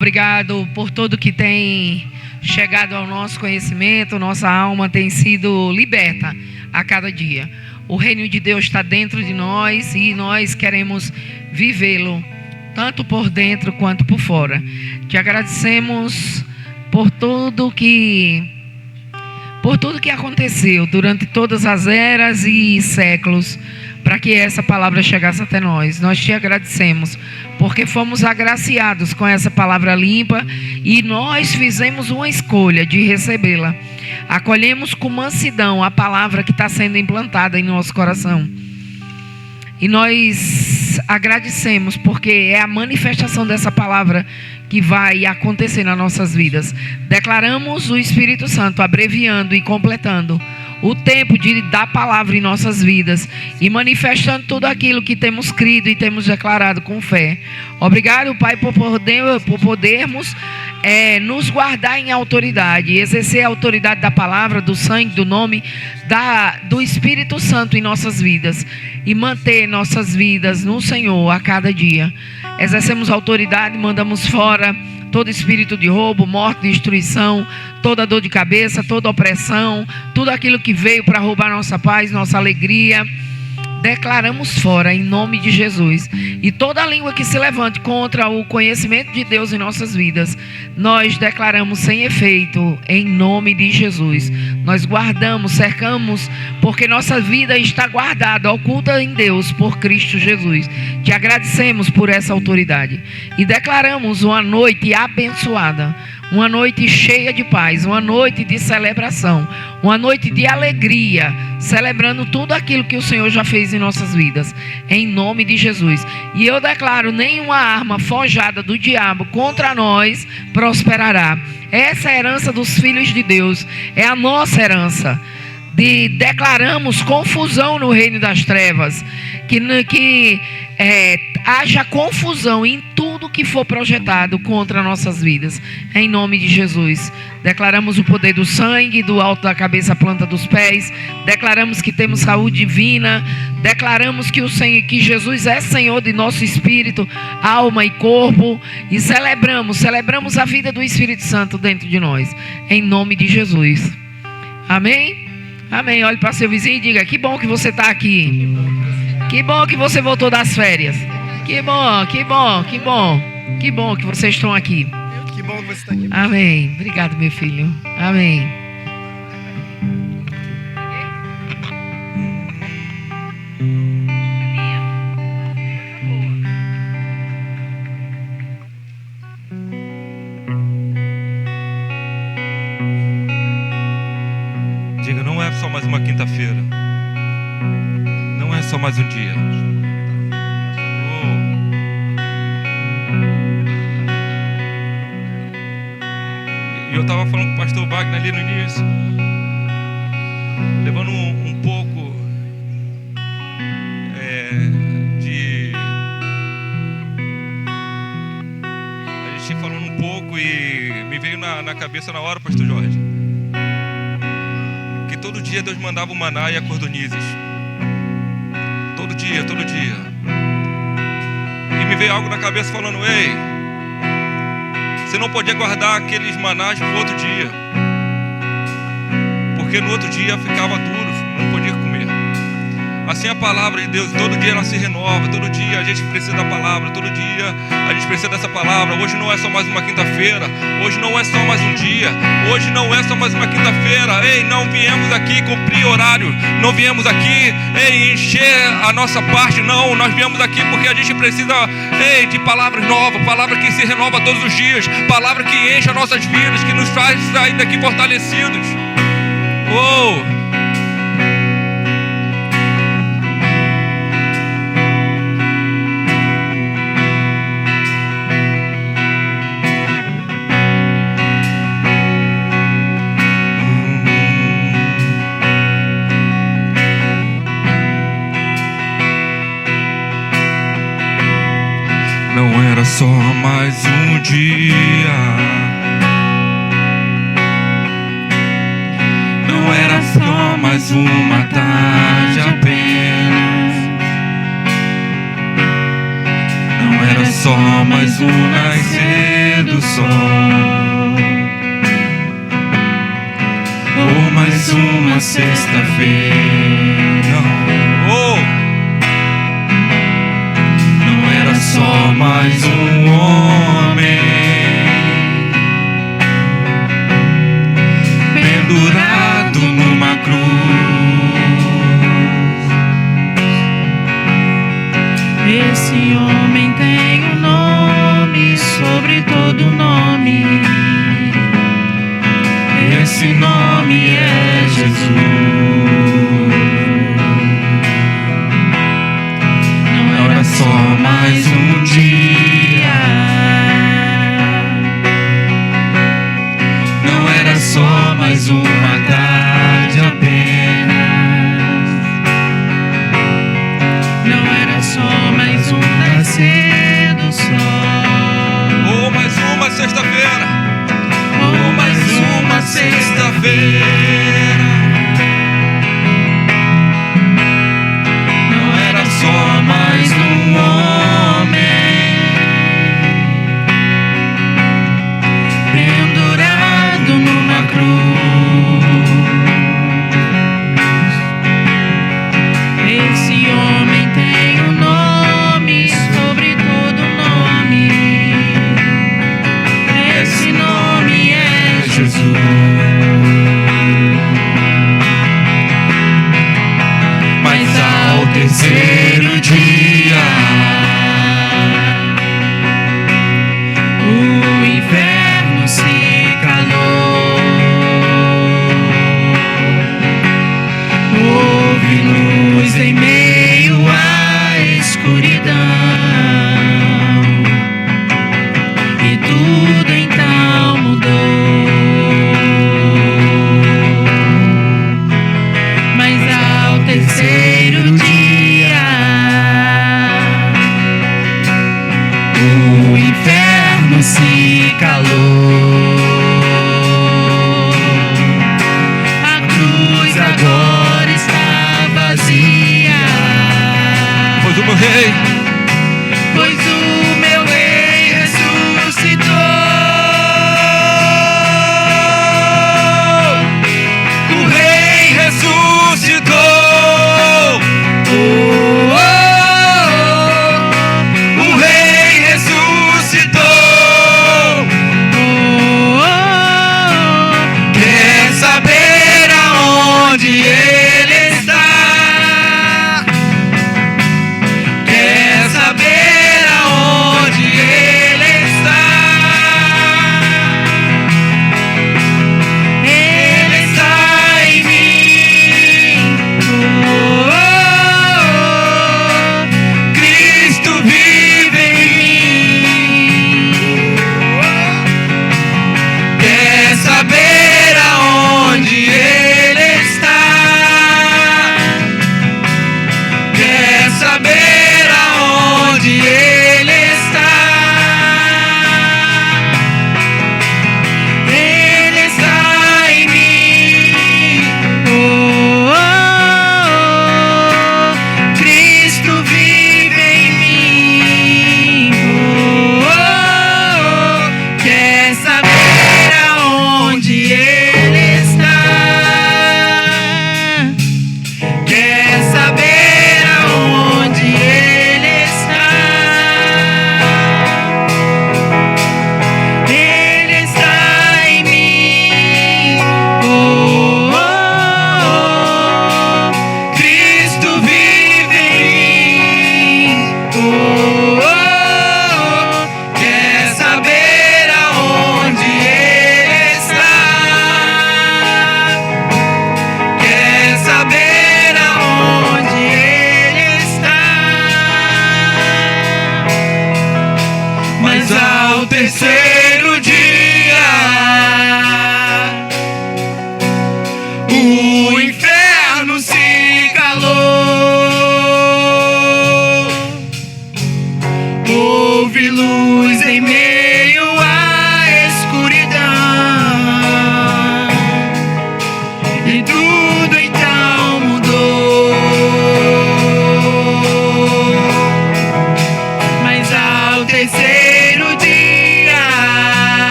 Obrigado por tudo que tem chegado ao nosso conhecimento. Nossa alma tem sido liberta a cada dia. O reino de Deus está dentro de nós e nós queremos vivê-lo, tanto por dentro quanto por fora. Te agradecemos por tudo que aconteceu durante todas as eras e séculos, para que essa palavra chegasse até nós. Nós te agradecemos, porque fomos agraciados com essa palavra limpa e nós fizemos uma escolha de recebê-la. Acolhemos com mansidão a palavra que está sendo implantada em nosso coração. E nós agradecemos, porque é a manifestação dessa palavra que vai acontecer nas nossas vidas. Declaramos o Espírito Santo abreviando e completando o tempo de dar palavra em nossas vidas e manifestando tudo aquilo que temos crido e temos declarado com fé. Obrigado, Pai, por podermos nos guardar em autoridade, exercer a autoridade da palavra, do sangue, do nome, do Espírito Santo em nossas vidas e manter nossas vidas no Senhor a cada dia. Exercemos autoridade, mandamos fora todo espírito de roubo, morte, destruição, toda dor de cabeça, toda opressão, tudo aquilo que veio para roubar nossa paz, nossa alegria. Declaramos fora em nome de Jesus. E toda língua que se levante contra o conhecimento de Deus em nossas vidas, nós declaramos sem efeito em nome de Jesus. Nós guardamos, cercamos, porque nossa vida está guardada, oculta em Deus por Cristo Jesus. Te agradecemos por essa autoridade e declaramos uma noite abençoada, uma noite cheia de paz, uma noite de celebração, uma noite de alegria, celebrando tudo aquilo que o Senhor já fez em nossas vidas, em nome de Jesus. E eu declaro: nenhuma arma forjada do diabo contra nós prosperará. Essa é a herança dos filhos de Deus, é a nossa herança. Declaramos confusão no reino das trevas, que haja confusão em tudo que for projetado contra nossas vidas, em nome de Jesus. Declaramos o poder do sangue, do alto da cabeça à planta dos pés. Declaramos que temos saúde divina. Declaramos que Jesus é Senhor de nosso espírito, alma e corpo. E celebramos a vida do Espírito Santo dentro de nós, em nome de Jesus. Amém? Amém. Olhe para seu vizinho e diga: que bom que você está aqui. Que bom que você voltou das férias. Que bom, que bom, que bom. Que bom que vocês estão aqui. Que bom que você está aqui. Amém. Obrigado, meu filho. Amém. Diga: não é só mais uma quinta-feira. Não é só mais um dia. E eu estava falando com o pastor Wagner ali no início, levando um pouco de... A gente falando um pouco e me veio na cabeça na hora, pastor Jorge, que todo dia Deus mandava o maná e a cordonizes. Todo dia, todo dia. E me veio algo na cabeça falando: ei, você não podia guardar aqueles manás para o outro dia, porque no outro dia ficava duro, não podia comer. Assim a palavra de Deus, todo dia ela se renova, todo dia a gente precisa da palavra, todo dia a gente precisa dessa palavra. Hoje não é só mais uma quinta-feira, hoje não é só mais um dia, hoje não é só mais uma quinta-feira. Ei, não viemos aqui cumprir horário, não viemos aqui encher a nossa parte, não. Nós viemos aqui porque a gente precisa de palavras novas, palavra que se renova todos os dias, palavra que enche as nossas vidas, que nos faz sair daqui fortalecidos. Não era só mais um dia, não era só mais uma tarde apenas, não era só mais um nascer do sol. Oh, mais uma sexta-feira. Oh, Não era só mais um homem pendurado numa cruz. Esse homem tem um nome sobre todo nome. Esse nome é Jesus. Não era só mais um dia. Não era só mais uma tarde apenas. Não era só mais um nascer do sol. oh, mais uma sexta-feira. Oh, mais uma sexta-feira. Não era só mais um homem pendurado numa cruz. Esse homem tem um nome sobre todo nome. Esse nome é Jesus. Mas ao terceiro dia, o inferno se calou. Houve luz em meio à escuridão, e tudo então mudou. Mas ao terceiro dia, o inferno se calou. A cruz agora está vazia. Pois o meu rei, Pois o meu rei ressuscitou. O rei ressuscitou. Oh, oh, oh. O rei ressuscitou.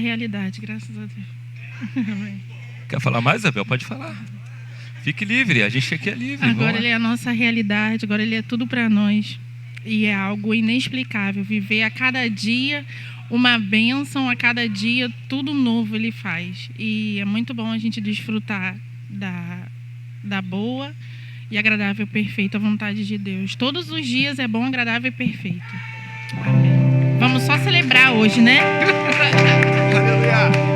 realidade, graças a Deus. Amém. Quer falar mais, Isabel? Pode falar. Fique livre, a gente aqui é livre. Agora Ele é a nossa realidade, agora Ele é tudo para nós. E é algo inexplicável. Viver a cada dia uma bênção, a cada dia tudo novo Ele faz. E é muito bom a gente desfrutar da boa e agradável, perfeita vontade de Deus. Todos os dias é bom, agradável e perfeito. Amém. Vamos só celebrar hoje, né? Aleluia.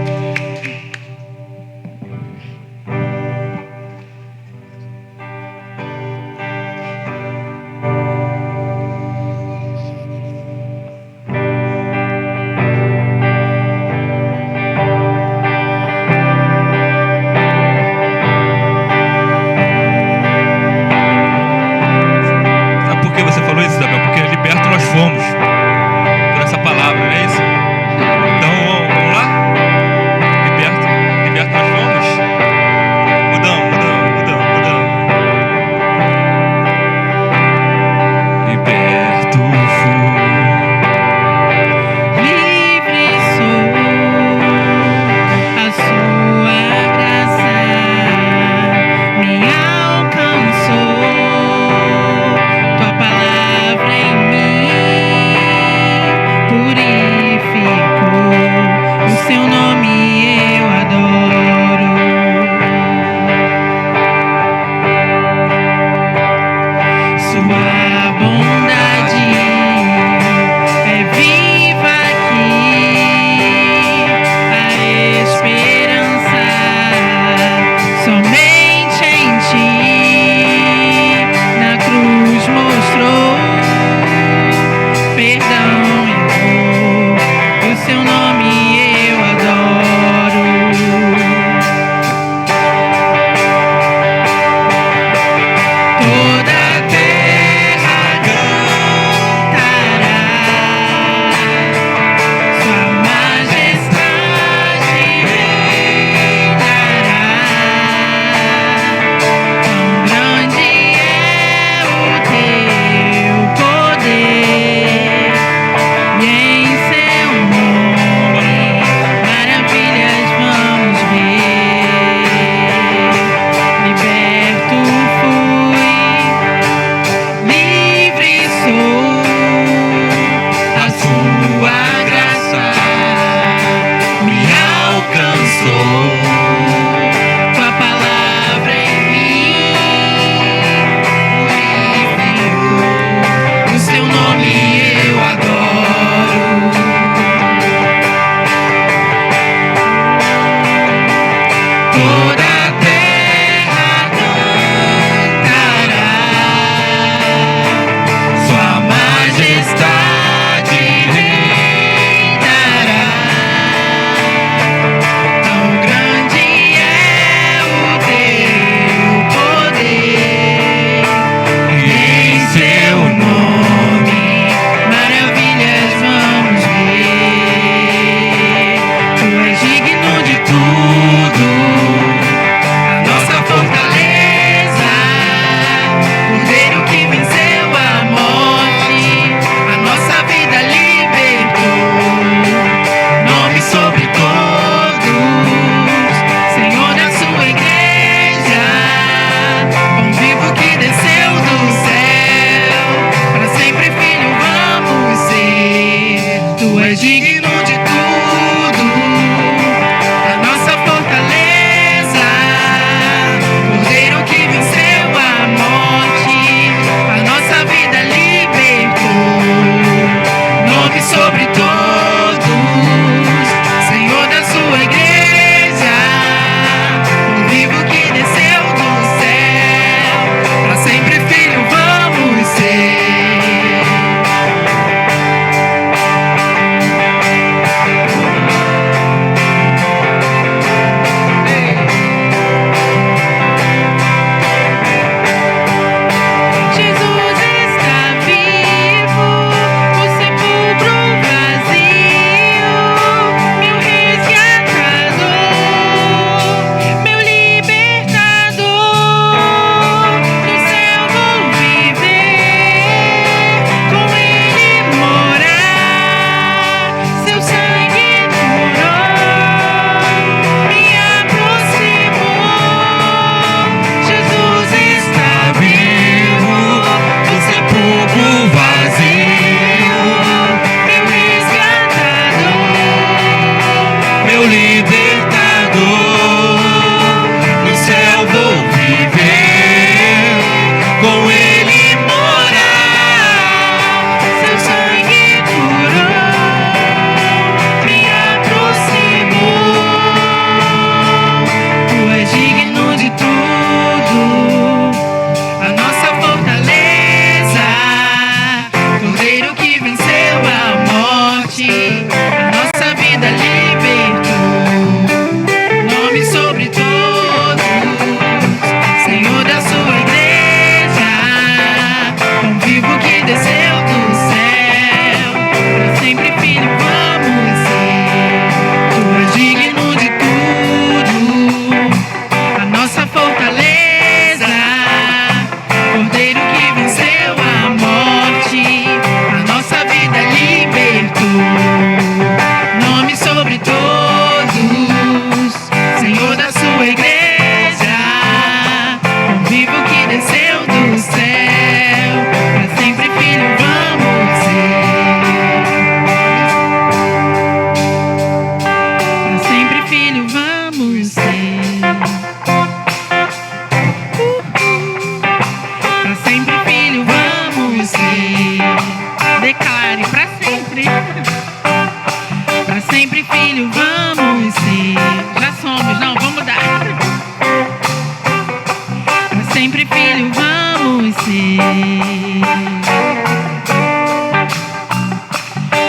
sempre, filho, vamos ser.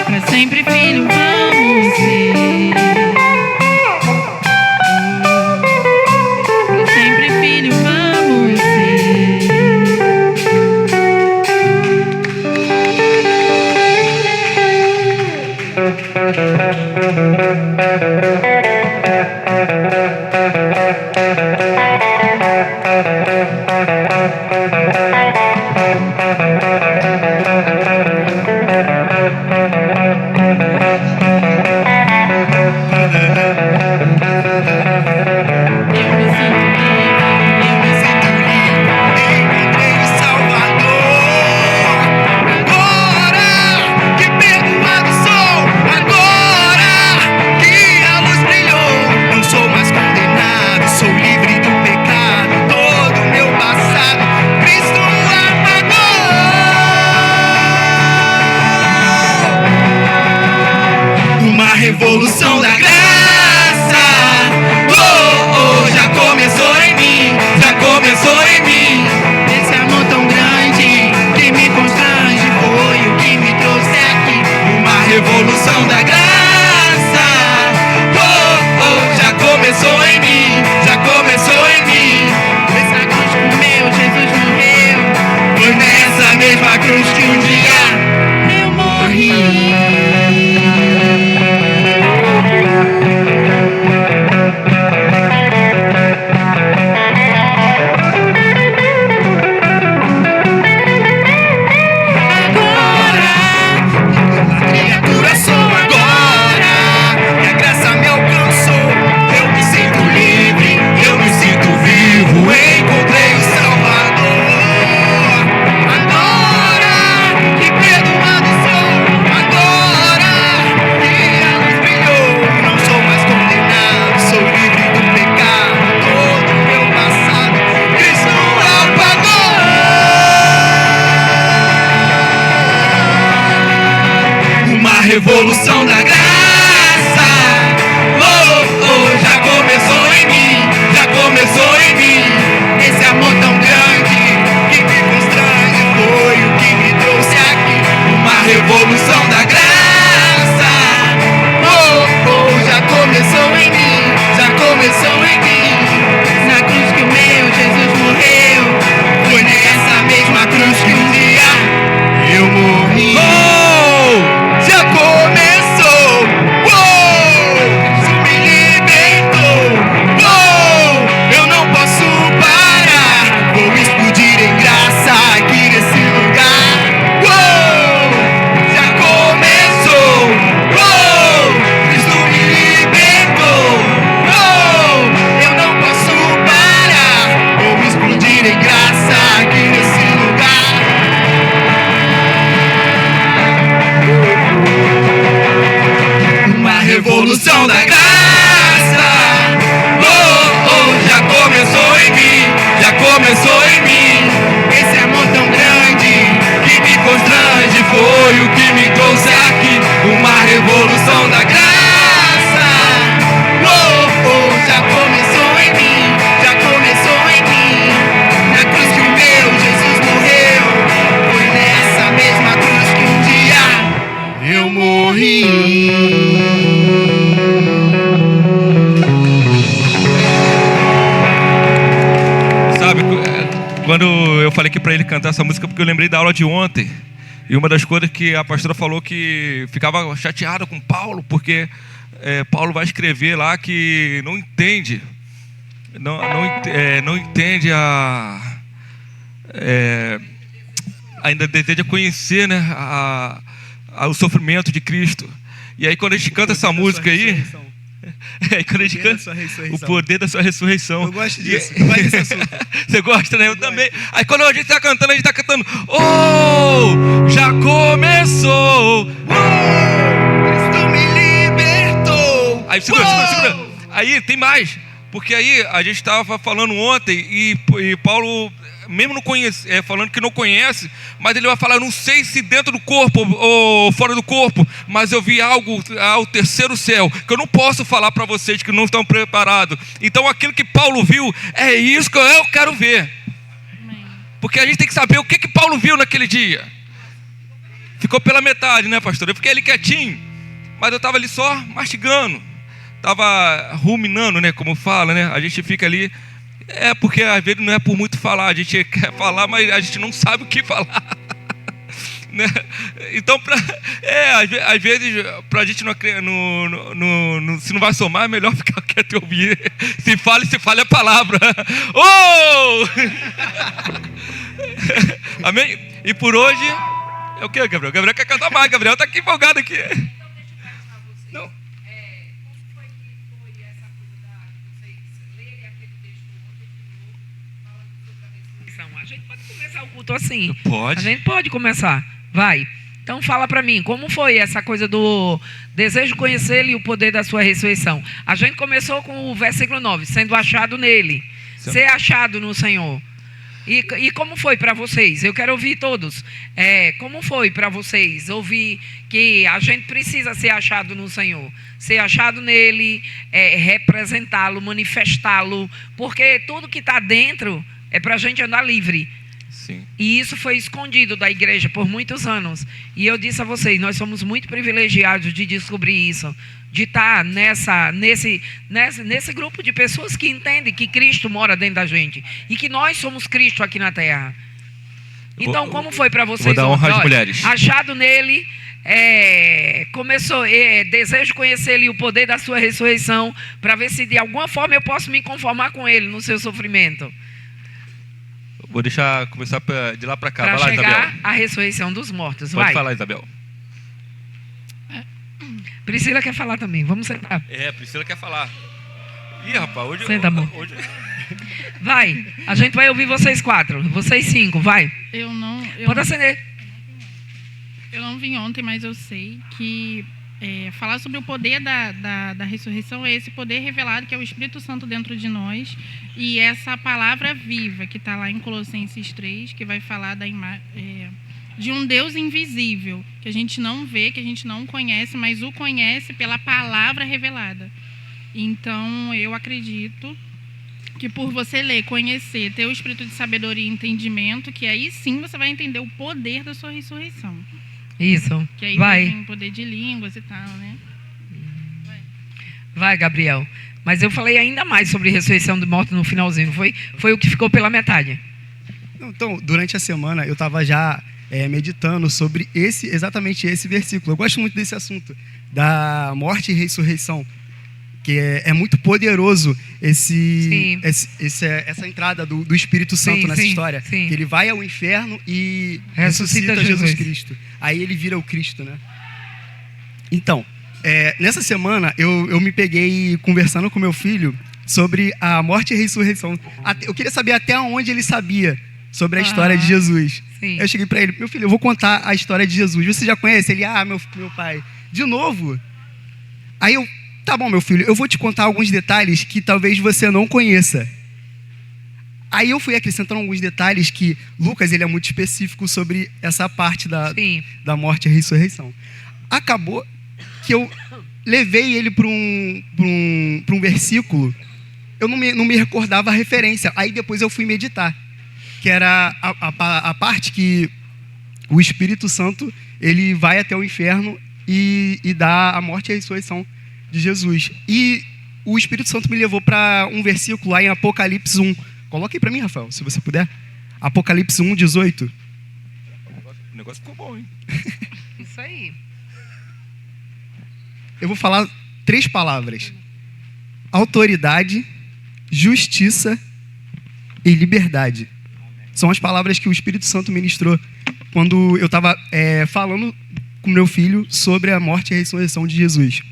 Pra sempre, filho, vamos ser. Pra sempre, filho, vamos ser. Revolução da graça, oh, oh, já começou em mim, já começou em mim. Esse amor tão grande que me constrange foi o que me trouxe aqui. Uma revolução da graça, oh, oh, já começou em mim, já começou em mim. Essa cruz com meu Jesus morreu, foi nessa mesma cruz que um dia eu morri. Revolução da graça, oh, oh, já começou em mim, já começou em mim. Esse amor tão grande que me constrange foi o que me trouxe aqui. Uma revolução da graça, oh, oh, já começou em mim, já começou em mim. Na cruz que o meu Jesus morreu, foi nessa mesma cruz que um dia eu morri. Já começou, isso me libertou, eu não posso parar, vou explodir em graça aqui nesse lugar. Já começou, Cristo me libertou, eu não posso parar, vou explodir em graça aqui nesse lugar. Revolução da graça, oh, oh, já começou em mim, já começou em mim. Esse amor tão grande que me constrange foi o que me trouxe aqui. Uma revolução da graça, oh, oh, já começou em mim, já começou em mim. Na cruz que o meu Jesus morreu, foi nessa mesma cruz que um dia eu morri. Quando eu falei aqui para ele cantar essa música, porque eu lembrei da aula de ontem. E uma das coisas que a pastora falou que ficava chateada com Paulo, porque Paulo vai escrever lá que não entende, não entende ainda deseja conhecer, né, o sofrimento de Cristo. E aí quando a gente canta essa música aí, quando a gente canta o poder da sua ressurreição. Eu gosto disso, eu gosto desse assunto. Você gosta, né? Eu também. Aí quando a gente está cantando, oh, já começou. Cristo me libertou. Aí segura. Aí tem mais. Porque aí a gente estava falando ontem e Paulo, mesmo não conhece, falando que não conhece, mas ele vai falar, não sei se dentro do corpo ou fora do corpo, mas eu vi algo ao terceiro céu, que eu não posso falar para vocês que não estão preparados. Então aquilo que Paulo viu, é isso que eu quero ver. Porque a gente tem que saber o que Paulo viu naquele dia. Ficou pela metade, né, pastor? Eu fiquei ali quietinho, mas eu estava ali só mastigando. Estava ruminando, né, como fala, né? A gente fica ali... porque às vezes não é por muito falar. A gente quer falar, mas a gente não sabe o que falar. Né? Então, às vezes, para a gente se não vai somar, é melhor ficar quieto e ouvir. Se fale a palavra. Oh! Amém? E por hoje, é o que, Gabriel? Gabriel quer cantar mais. Gabriel está aqui empolgado aqui. Não. A gente pode começar o culto assim. Pode. A gente pode começar. Vai. Então fala para mim, como foi essa coisa do desejo conhecê-lo e o poder da sua ressurreição? A gente começou com o versículo 9, sendo achado nele. Sim. Ser achado no Senhor. E como foi para vocês? Eu quero ouvir todos. Como foi para vocês ouvir que a gente precisa ser achado no Senhor? Ser achado nele, representá-lo, manifestá-lo. Porque tudo que está dentro é para a gente andar livre. Sim. E isso foi escondido da igreja por muitos anos. E eu disse a vocês, nós somos muito privilegiados de descobrir isso. De estar nesse grupo de pessoas que entendem que Cristo mora dentro da gente. E que nós somos Cristo aqui na terra. Então, como foi para vocês? Vou dar honra às mulheres. Achado nele, começou, desejo conhecer ele e o poder da sua ressurreição, para ver se de alguma forma eu posso me conformar com ele no seu sofrimento. Vou deixar começar de lá para cá. Para Vai lá, chegar Isabel. à ressurreição dos mortos. Pode Vai. falar, Isabel. Priscila quer falar também. Vamos sentar. Priscila quer falar. Ih, rapaz, hoje... Senta, amor. Hoje... Vai. A gente vai ouvir vocês 4. Vocês 5. Vai. Pode acender. Eu não vim ontem, mas eu sei que falar sobre o poder da ressurreição é esse poder revelado que é o Espírito Santo dentro de nós e essa palavra viva que está lá em Colossenses 3, que vai falar de um Deus invisível, que a gente não vê, que a gente não conhece, mas o conhece pela palavra revelada. Então, eu acredito que por você ler, conhecer, ter o espírito de sabedoria e entendimento, que aí sim você vai entender o poder da sua ressurreição. Isso. Que aí vai. tem poder de línguas e tal, né? Vai, Gabriel. Mas eu falei ainda mais sobre ressurreição do morto no finalzinho. Foi o que ficou pela metade. Então, durante a semana, eu estava já meditando sobre exatamente esse versículo. Eu gosto muito desse assunto, da morte e ressurreição. Que é muito poderoso essa entrada do Espírito Santo nessa história. Sim. Que ele vai ao inferno e ressuscita Jesus Cristo. Aí ele vira o Cristo, né? Então, nessa semana eu me peguei conversando com meu filho sobre a morte e ressurreição. Eu queria saber até onde ele sabia sobre a história de Jesus. Sim. Eu cheguei para ele, meu filho, eu vou contar a história de Jesus. Você já conhece? Ele, meu pai. De novo? Aí eu... Tá bom, meu filho, eu vou te contar alguns detalhes que talvez você não conheça. Aí eu fui acrescentando alguns detalhes que Lucas ele é muito específico sobre essa parte da morte e ressurreição. Acabou que eu levei ele para um versículo, eu não me recordava a referência. Aí depois eu fui meditar, que era a parte que o Espírito Santo ele vai até o inferno e dá a morte e a ressurreição de Jesus. E o Espírito Santo me levou para um versículo lá em Apocalipse 1. Coloque aí para mim, Rafael, se você puder. Apocalipse 1, 18. O negócio ficou bom, hein? Isso aí. Eu vou falar 3 palavras: autoridade, justiça e liberdade. São as palavras que o Espírito Santo ministrou quando eu estava falando com meu filho sobre a morte e a ressurreição de Jesus.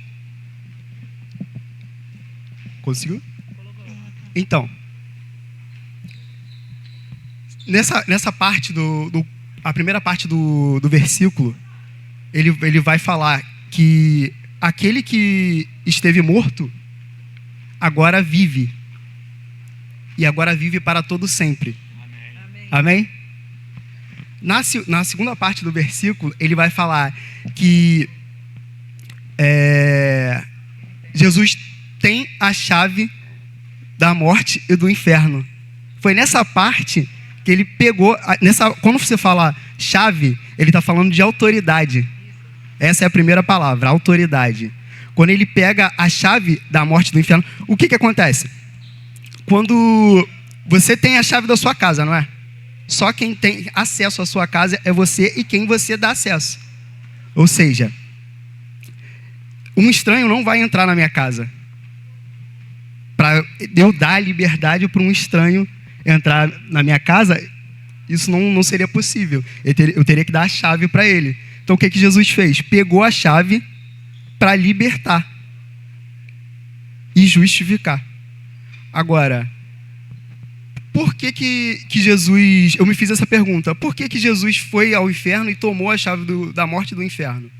Conseguiu? Então, nessa parte a primeira parte do versículo, ele vai falar que aquele que esteve morto agora vive. E agora vive para todo sempre. Amém? Na segunda parte do versículo, ele vai falar que Jesus tem a chave da morte e do inferno. Foi nessa parte Porque ele pegou... Quando você fala chave, ele está falando de autoridade. Essa é a primeira palavra, autoridade. Quando ele pega a chave da morte do inferno, o que acontece? Quando você tem a chave da sua casa, não é? Só quem tem acesso à sua casa é você e quem você dá acesso. Ou seja, um estranho não vai entrar na minha casa. Para eu dar a liberdade para um estranho entrar na minha casa, isso não seria possível. Eu teria que dar a chave para ele. Então o que Jesus fez? Pegou a chave para libertar e justificar. Agora, por que Jesus... Eu me fiz essa pergunta. Por que Jesus foi ao inferno e tomou a chave da morte do inferno?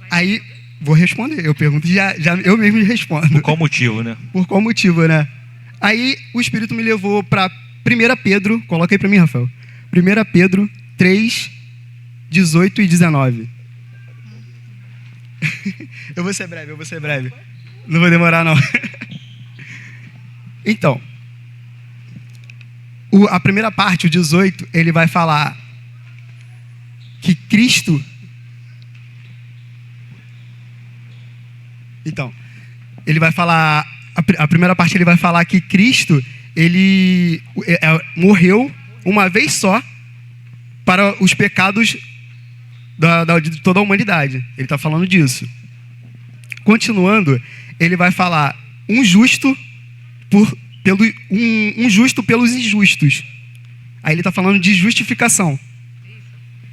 Aí, vou responder. Eu pergunto, já eu mesmo respondo. Por qual motivo, né? Por qual motivo, né? Aí, o Espírito me levou para 1 Pedro. Coloca aí para mim, Rafael. 1 Pedro 3, 18 e 19. Eu vou ser breve. Não vou demorar, não. Então, a primeira parte, o 18, ele vai falar que Cristo... Então, ele vai falar... A primeira parte, ele vai falar que Cristo, ele morreu uma vez só para os pecados de toda a humanidade. Ele está falando disso. Continuando, ele vai falar um justo pelos injustos. Aí ele está falando de justificação.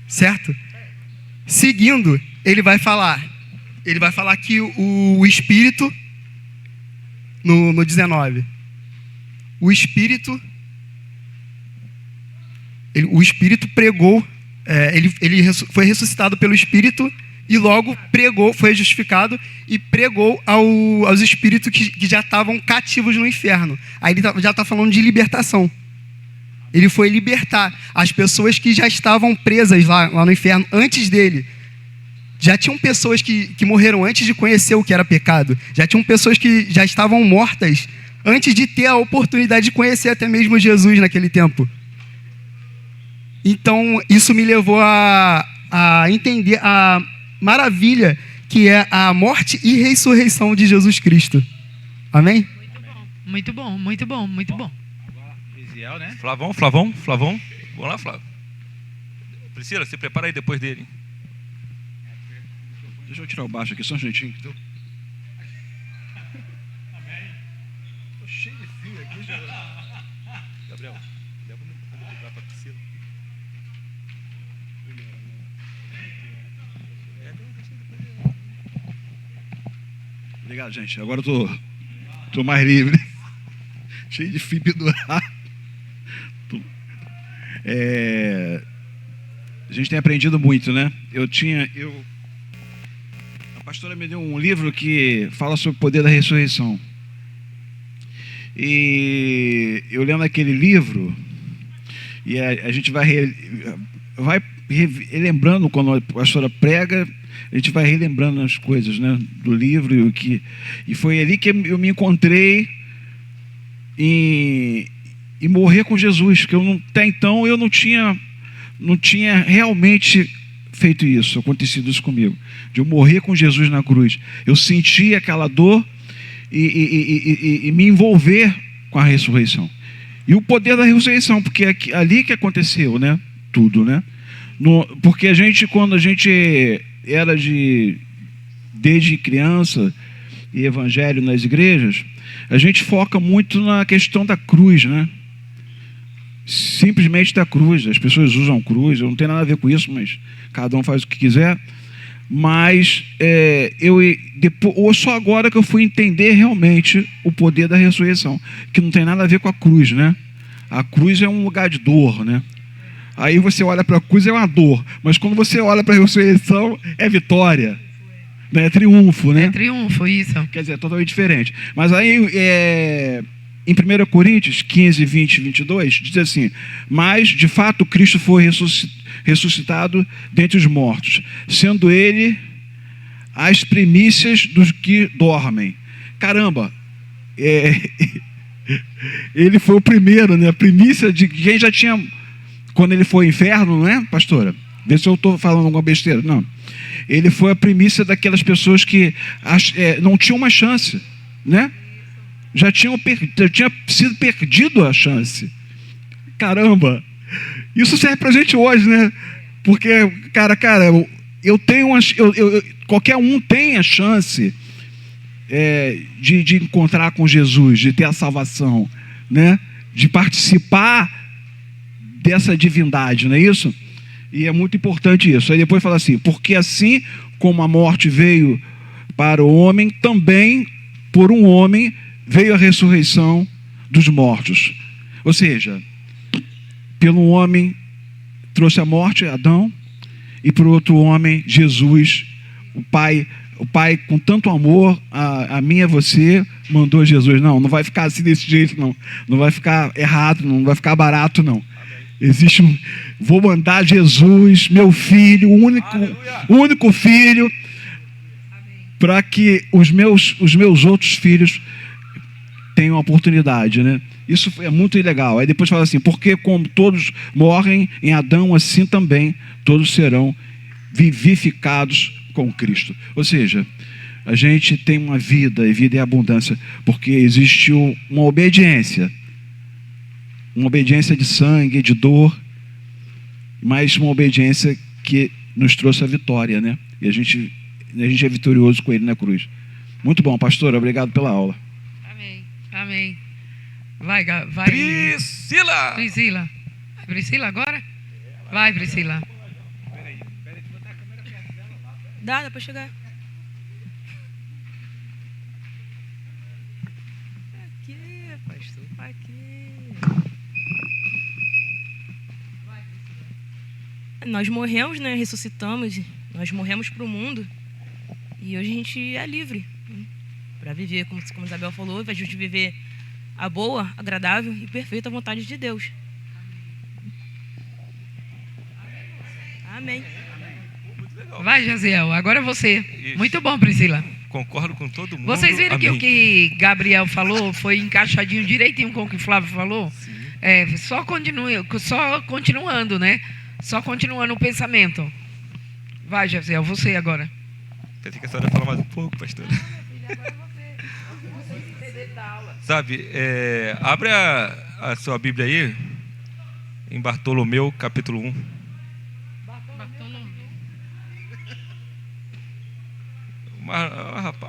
Certo? Seguindo, ele vai falar que o Espírito, no 19, o Espírito pregou, ele foi ressuscitado pelo Espírito e logo pregou, foi justificado e pregou aos espíritos que já estavam cativos no inferno. Aí ele já está falando de libertação. Ele foi libertar as pessoas que já estavam presas lá no inferno antes dele. Já tinham pessoas que morreram antes de conhecer o que era pecado. Já tinham pessoas que já estavam mortas antes de ter a oportunidade de conhecer até mesmo Jesus naquele tempo. Então, isso me levou a entender a maravilha que é a morte e ressurreição de Jesus Cristo. Amém? Muito bom. Gisiel, né? Flavão. Vamos lá, Flávio. Priscila, se prepara aí depois dele. Deixa eu tirar o baixo aqui, só um jeitinho. Estou cheio de fio aqui. Gabriel, leva para a Priscila. Obrigado, gente. Agora eu tô mais livre. Cheio de fio pendurado. A gente tem aprendido muito, né? A pastora me deu um livro que fala sobre o poder da ressurreição. E eu lendo aquele livro, e a gente vai relembrando, quando a pastora prega, a gente vai relembrando as coisas, né, do livro. E foi ali que eu me encontrei em morrer com Jesus, que até então eu não tinha realmente feito isso, acontecido isso comigo, de eu morrer com Jesus na cruz. Eu senti aquela dor e me envolver com a ressurreição. E o poder da ressurreição, porque é ali que aconteceu, né? Tudo, né? Porque quando a gente era desde criança e evangelho nas igrejas, a gente foca muito na questão da cruz, né? Simplesmente da cruz. As pessoas usam cruz, eu não tenho nada a ver com isso, mas cada um faz o que quiser. Mas só agora que eu fui entender realmente o poder da ressurreição, que não tem nada a ver com a cruz, né? A cruz é um lugar de dor, né? Aí você olha para a cruz, é uma dor, mas quando você olha para a ressurreição, é vitória, né? É triunfo, né? É triunfo, isso. Quer dizer, é totalmente diferente. Mas aí, em 1 Coríntios 15, 20 e 22, diz assim: mas, de fato, Cristo foi ressuscitado dentre os mortos, sendo ele as primícias dos que dormem. Caramba! Ele foi o primeiro, né? A primícia de quem já tinha, quando ele foi ao inferno, não é, pastora? Vê se eu estou falando alguma besteira. Não. Ele foi a primícia daquelas pessoas que não tinham uma chance, né? Já tinha sido perdido a chance. Caramba! Isso serve pra gente hoje, né? Porque, cara, eu tenho qualquer um tem a chance de encontrar com Jesus, de ter a salvação, né? De participar dessa divindade, não é isso? E é muito importante isso. Aí depois fala assim, porque assim como a morte veio para o homem, também por um homem veio a ressurreição dos mortos. Ou seja, pelo homem trouxe a morte, Adão, e por outro homem, Jesus, o Pai com tanto amor a mim e a você, mandou Jesus. Não vai ficar assim desse jeito, não. Não vai ficar errado, não vai ficar barato, não. Existe vou mandar Jesus, meu filho, o único filho, para que os meus outros filhos tenham a oportunidade, né? Isso é muito legal. Aí depois fala assim, porque como todos morrem em Adão, assim também todos serão vivificados com Cristo. Ou seja, a gente tem uma vida, e vida é abundância, porque existiu uma obediência de sangue, de dor, mas uma obediência que nos trouxe a vitória, né? E a gente é vitorioso com ele na cruz. Muito bom, pastor, obrigado pela aula. Amém. Vai. Priscila! Priscila agora? Vai, Priscila. Dá pra chegar. Aqui, pastor, aqui. Nós morremos, né? Ressuscitamos. Nós morremos para o mundo. E hoje a gente é livre para viver, como Isabel falou, a gente viver a boa, agradável e perfeita vontade de Deus. Amém. Vai, Jaziel, agora você. Isso. Muito bom, Priscila. Concordo com todo mundo. Vocês viram que Amém. o que Gabriel falou foi encaixadinho direitinho com o que o Flávio falou? Sim. Só continuando, né? Só continuando o pensamento. Vai, Jaziel, você agora. Pensei que a senhora ia falar mais um pouco, pastor. Sabe, abre a sua Bíblia aí, em Bartolomeu, capítulo 1.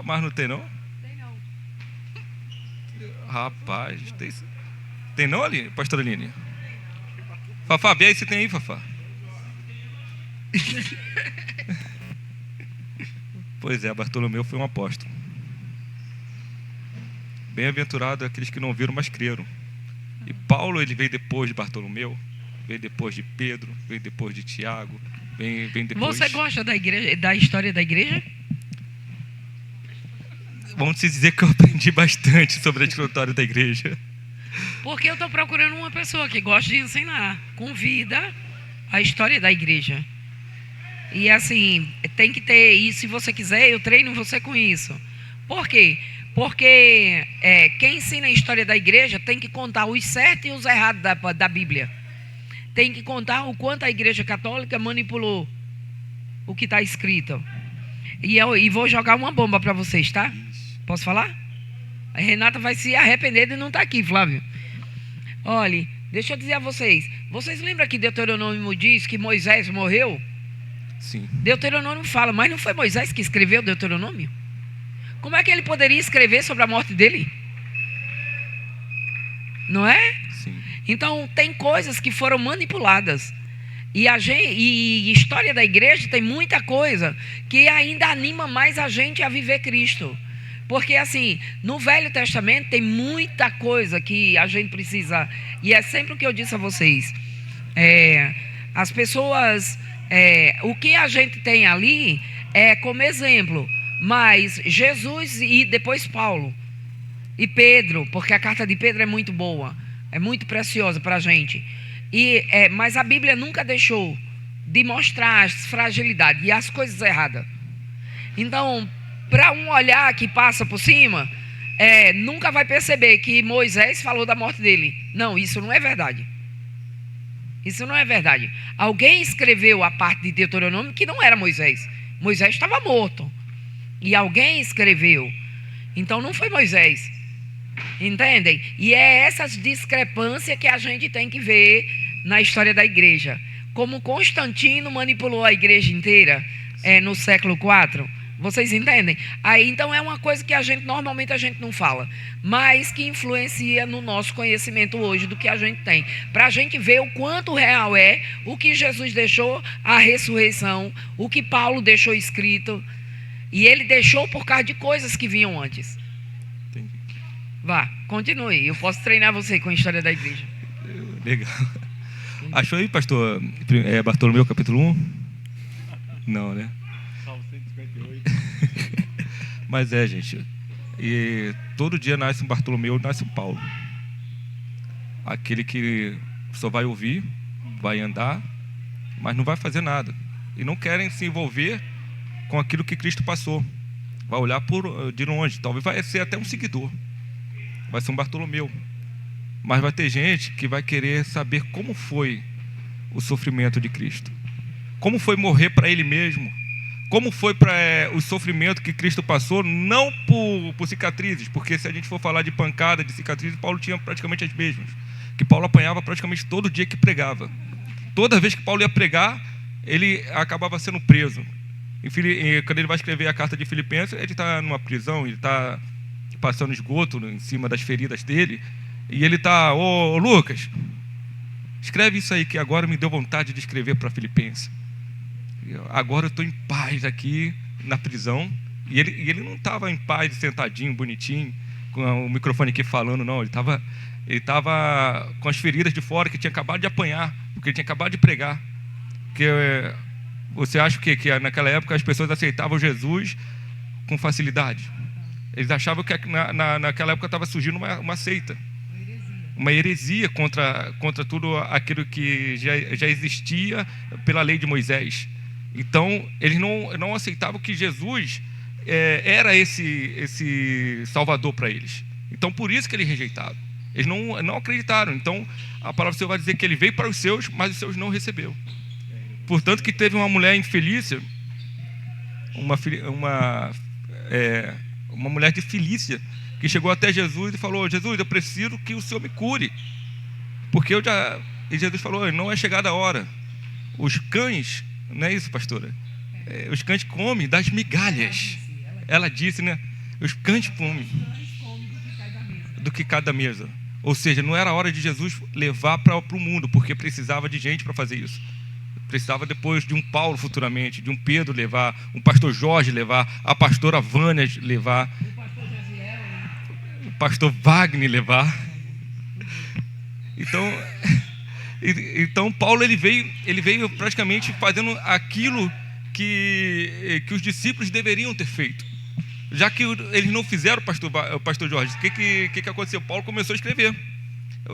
Mas não tem, não? Tem não. Rapaz, tem não, ali, pastora Aline? Fafá, vê aí se tem aí, Fafá. Pois é, Bartolomeu foi um apóstolo. Bem-aventurado aqueles que não viram, mas creram. E Paulo, ele veio depois de Bartolomeu, veio depois de Pedro, veio depois de Tiago, vem depois... Você gosta da história da igreja? Vamos dizer que eu aprendi bastante sobre a história da igreja. Porque eu estou procurando uma pessoa que gosta de ensinar com vida a história da igreja. E assim, tem que ter isso. Se você quiser, eu treino você com isso. Por quê? Porque quem ensina a história da igreja tem que contar os certos e os errados da Bíblia. Tem que contar o quanto a igreja católica manipulou o que está escrito. E vou jogar uma bomba para vocês, tá? Posso falar? A Renata vai se arrepender de não estar aqui, Flávio. Olha, deixa eu dizer a vocês. Vocês lembram que Deuteronômio diz que Moisés morreu? Sim. Deuteronômio fala, mas não foi Moisés que escreveu Deuteronômio? Como é que ele poderia escrever sobre a morte dele? Não é? Sim. Então, tem coisas que foram manipuladas. E história da igreja tem muita coisa que ainda anima mais a gente a viver Cristo. Porque, assim, no Velho Testamento tem muita coisa que a gente precisa... E é sempre o que eu disse a vocês. As pessoas... o que a gente tem ali é como exemplo. Mas Jesus e depois Paulo e Pedro, porque a carta de Pedro é muito boa, é muito preciosa para a gente. Mas a Bíblia nunca deixou de mostrar as fragilidades e as coisas erradas. Então, para um olhar que passa por cima, nunca vai perceber que Moisés falou da morte dele. Não, isso não é verdade. Isso não é verdade. Alguém escreveu a parte de Deuteronômio que não era Moisés. Moisés estava morto. E alguém escreveu. Então não foi Moisés. Entendem? E é essas discrepâncias que a gente tem que ver na história da igreja. Como Constantino manipulou a igreja inteira no século IV. Vocês entendem? Aí, então, é uma coisa que normalmente a gente não fala, mas que influencia no nosso conhecimento hoje do que a gente tem. Para a gente ver o quanto real é o que Jesus deixou, a ressurreição, o que Paulo deixou escrito. E ele deixou por causa de coisas que vinham antes. Entendi. Vá, continue. Eu posso treinar você com a história da igreja. Legal. Achou aí, pastor Bartolomeu, capítulo 1? Não, né? Mas gente, e todo dia nasce um Bartolomeu, nasce um Paulo. Aquele que só vai ouvir, vai andar, mas não vai fazer nada. E não querem se envolver com aquilo que Cristo passou. Vai olhar de longe, talvez vai ser até um seguidor. Vai ser um Bartolomeu. Mas vai ter gente que vai querer saber como foi o sofrimento de Cristo. Como foi morrer para Ele mesmo. Como foi para o sofrimento que Cristo passou, não por cicatrizes, porque se a gente for falar de pancada, de cicatrizes, Paulo tinha praticamente as mesmas. Que Paulo apanhava praticamente todo dia que pregava. Toda vez que Paulo ia pregar, ele acabava sendo preso. E quando ele vai escrever a carta de Filipenses, ele está numa prisão, ele está passando esgoto em cima das feridas dele, e ele está, ô Lucas, escreve isso aí que agora me deu vontade de escrever para Filipenses. Agora eu estou em paz aqui na prisão. E ele não estava em paz, sentadinho, bonitinho, com o microfone aqui falando, não. Ele estava com as feridas de fora, que tinha acabado de apanhar, porque ele tinha acabado de pregar. Porque você acha que naquela época as pessoas aceitavam Jesus com facilidade? Eles achavam que naquela época estava surgindo uma seita, uma heresia contra tudo aquilo que já existia pela lei de Moisés. Então, eles não aceitavam que Jesus era esse Salvador para eles. Então, por isso que eles rejeitaram. Eles não acreditaram. Então, a palavra do Senhor vai dizer que ele veio para os seus, mas os seus não recebeu. Portanto, que teve uma mulher infeliz, uma mulher de Filícia, que chegou até Jesus e falou: Jesus, eu preciso que o Senhor me cure. Porque E Jesus falou: não é chegada a hora. Os cães... Não é isso, pastora? Os cães comem das migalhas. Ela disse, né? Os cães comem do que cai da mesa. Ou seja, não era a hora de Jesus levar para o mundo, porque precisava de gente para fazer isso. Precisava depois de um Paulo futuramente, de um Pedro levar, um pastor Jorge levar, a pastora Vânia levar, o pastor Wagner levar. Então Paulo ele veio praticamente fazendo aquilo que os discípulos deveriam ter feito. Já que eles não fizeram, o pastor Jorge, o que aconteceu? Paulo começou a escrever.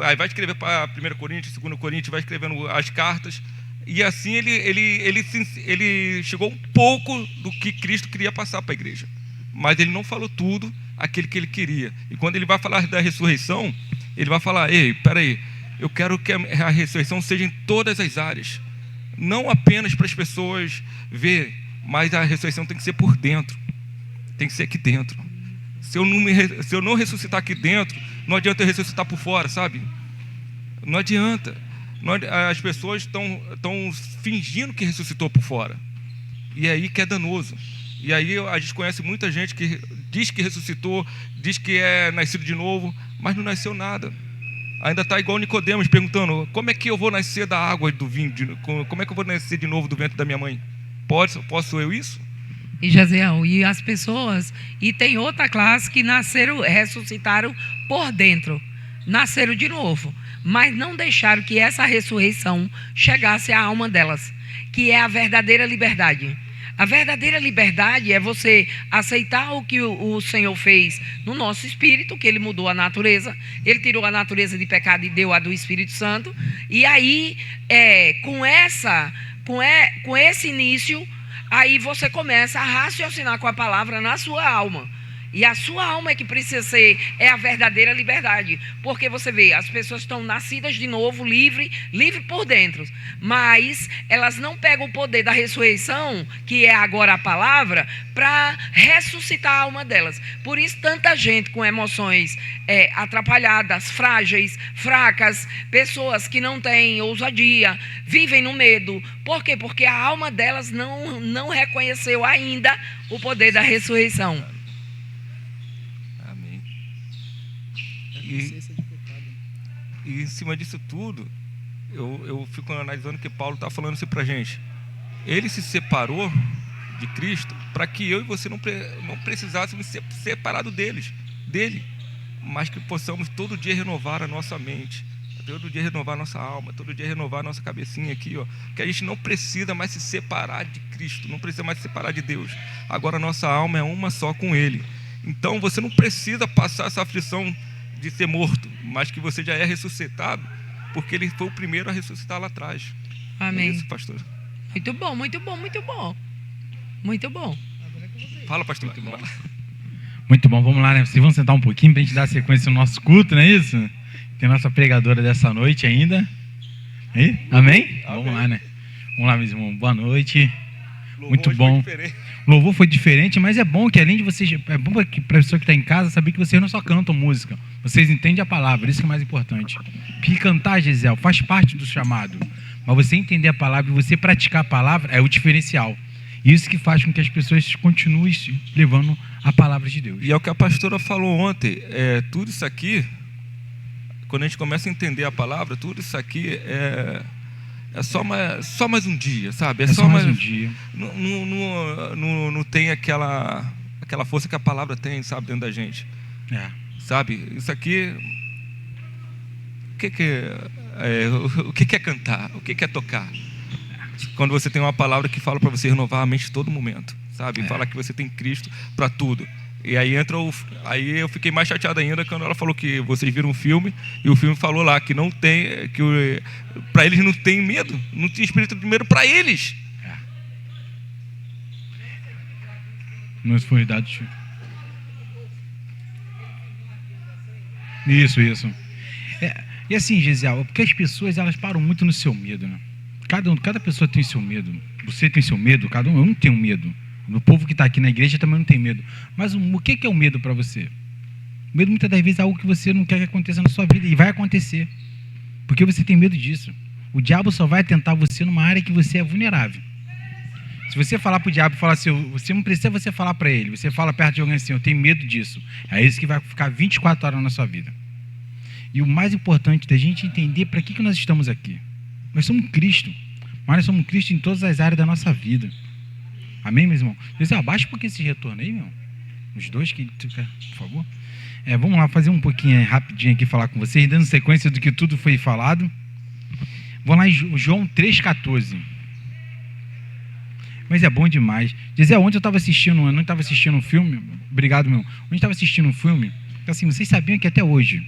Aí vai escrever para 1 Coríntios, 2 Coríntios, vai escrevendo as cartas. E assim ele chegou um pouco do que Cristo queria passar para a igreja. Mas ele não falou tudo aquilo que ele queria. E quando ele vai falar da ressurreição, ele vai falar: ei, peraí, eu quero que a ressurreição seja em todas as áreas. Não apenas para as pessoas verem, mas a ressurreição tem que ser por dentro. Tem que ser aqui dentro. Se eu não ressuscitar aqui dentro, não adianta eu ressuscitar por fora, sabe? Não adianta. As pessoas estão fingindo que ressuscitou por fora. E é aí que é danoso. E aí a gente conhece muita gente que diz que ressuscitou, diz que é nascido de novo, mas não nasceu nada. Ainda está igual Nicodemos, perguntando: como é que eu vou nascer da água e do vinho? Como é que eu vou nascer de novo do ventre da minha mãe? Posso eu isso? E Jaziel, e as pessoas, e tem outra classe que ressuscitaram por dentro, nasceram de novo, mas não deixaram que essa ressurreição chegasse à alma delas, que é a verdadeira liberdade. A verdadeira liberdade é você aceitar o que o Senhor fez no nosso espírito, que Ele mudou a natureza, Ele tirou a natureza de pecado e deu a do Espírito Santo. E aí, com esse início, aí você começa a raciocinar com a palavra na sua alma. E a sua alma é que precisa ser, é a verdadeira liberdade. Porque você vê, as pessoas estão nascidas de novo, livre por dentro. Mas elas não pegam o poder da ressurreição, que é agora a palavra, para ressuscitar a alma delas. Por isso, tanta gente com emoções atrapalhadas, frágeis, fracas, pessoas que não têm ousadia, vivem no medo. Por quê? Porque a alma delas não reconheceu ainda o poder da ressurreição. Amém. E em cima disso tudo, eu fico analisando o que Paulo está falando assim para a gente. Ele se separou de Cristo para que eu e você não precisássemos ser separados dele, mas que possamos todo dia renovar a nossa mente, todo dia renovar a nossa alma, todo dia renovar a nossa cabecinha aqui, ó, que a gente não precisa mais se separar de Cristo, não precisa mais se separar de Deus. Agora a nossa alma é uma só com Ele. Então você não precisa passar essa aflição de ser morto, mas que você já é ressuscitado, porque Ele foi o primeiro a ressuscitar lá atrás. Amém. É isso, pastor. Muito bom, muito bom, muito bom. Muito bom. Fala, pastor. Muito bom, vamos lá, né? Vocês vão sentar um pouquinho para a gente dar sequência no nosso culto, não é isso? Tem nossa pregadora dessa noite ainda. Aí? Amém? Vamos lá, né? Vamos lá, meus irmãos. Boa noite. Muito bom. O louvor foi diferente, mas é bom que além de vocês... É bom para a pessoa que está em casa saber que vocês não só cantam música. Vocês entendem a palavra, isso que é mais importante. Porque cantar, Gisele, faz parte do chamado. Mas você entender a palavra e você praticar a palavra é o diferencial. Isso que faz com que as pessoas continuem levando a palavra de Deus. E é o que a pastora falou ontem. Tudo isso aqui, quando a gente começa a entender a palavra, tudo isso aqui é só mais um dia, sabe? É só mais um dia. Não tem aquela força que a palavra tem, sabe, dentro da gente. Sabe? Isso aqui... O que é cantar? O que é tocar? Quando você tem uma palavra que fala para você renovar a mente todo momento, sabe? Fala que você tem Cristo para tudo. E aí aí eu fiquei mais chateado ainda quando ela falou que vocês viram um filme e o filme falou lá que não tem, para eles não tem medo, não tem espírito de medo para eles. Nos foi dado. Isso. E assim, Gisele, porque as pessoas elas param muito no seu medo, né? Cada pessoa tem seu medo. Você tem seu medo, cada um. Eu não tenho medo. O povo que está aqui na igreja também não tem medo. Mas o que é o medo para você? O medo muitas das vezes é algo que você não quer que aconteça na sua vida e vai acontecer. Porque você tem medo disso. O diabo só vai tentar você numa área que você é vulnerável. Se você falar para o diabo, falar assim, você não precisa você falar para ele. Você fala perto de alguém assim, eu tenho medo disso. É isso que vai ficar 24 horas na sua vida. E o mais importante da gente entender para que nós estamos aqui. Nós somos Cristo, mas nós somos Cristo em todas as áreas da nossa vida. Amém, meu irmão? Deus, abaixa um pouquinho esse retorno aí, meu. Os dois, por favor. Vamos lá, fazer um pouquinho rapidinho aqui, falar com vocês, dando sequência do que tudo foi falado. Vamos lá em João 3,14. Mas é bom demais. Gisele, ontem eu não estava assistindo um filme. Obrigado, meu. Ontem eu estava assistindo um filme. Assim, vocês sabiam que até hoje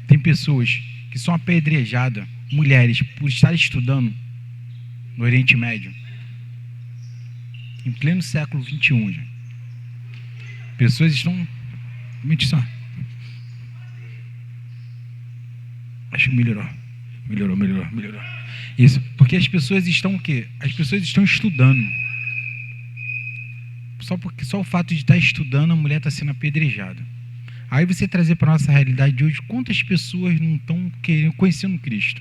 tem pessoas que são apedrejadas, mulheres, por estar estudando no Oriente Médio, em pleno século XXI. Já. Pessoas estão... Acho que melhorou. Isso, porque as pessoas estão o quê? As pessoas estão estudando. Só o fato de estar estudando, a mulher está sendo apedrejada. Aí você trazer para a nossa realidade de hoje, quantas pessoas não estão conhecendo Cristo?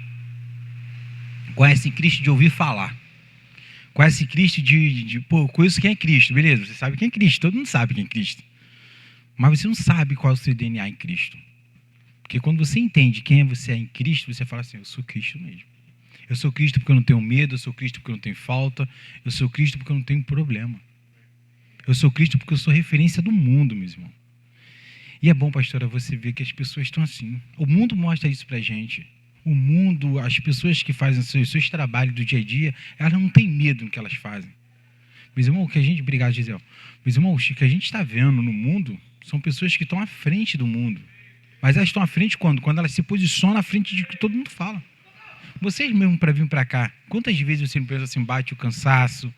Conhecem Cristo de ouvir falar. Conhece Cristo conheço quem é Cristo, beleza, você sabe quem é Cristo, todo mundo sabe quem é Cristo. Mas você não sabe qual é o seu DNA em Cristo. Porque quando você entende quem você é em Cristo, você fala assim, eu sou Cristo mesmo. Eu sou Cristo porque eu não tenho medo, eu sou Cristo porque eu não tenho falta, eu sou Cristo porque eu não tenho problema. Eu sou Cristo porque eu sou referência do mundo, meu irmão. E é bom, pastora, você ver que as pessoas estão assim. O mundo mostra isso pra gente. O mundo, as pessoas que fazem seus trabalhos do dia a dia, elas não têm medo do que elas fazem. Meus irmãos, obrigado, Gisele. Meus irmãos, o que a gente está vendo no mundo são pessoas que estão à frente do mundo. Mas elas estão à frente quando? Quando elas se posicionam à frente de que todo mundo fala. Vocês mesmo, para vir para cá, quantas vezes você pensa assim, bate o cansaço,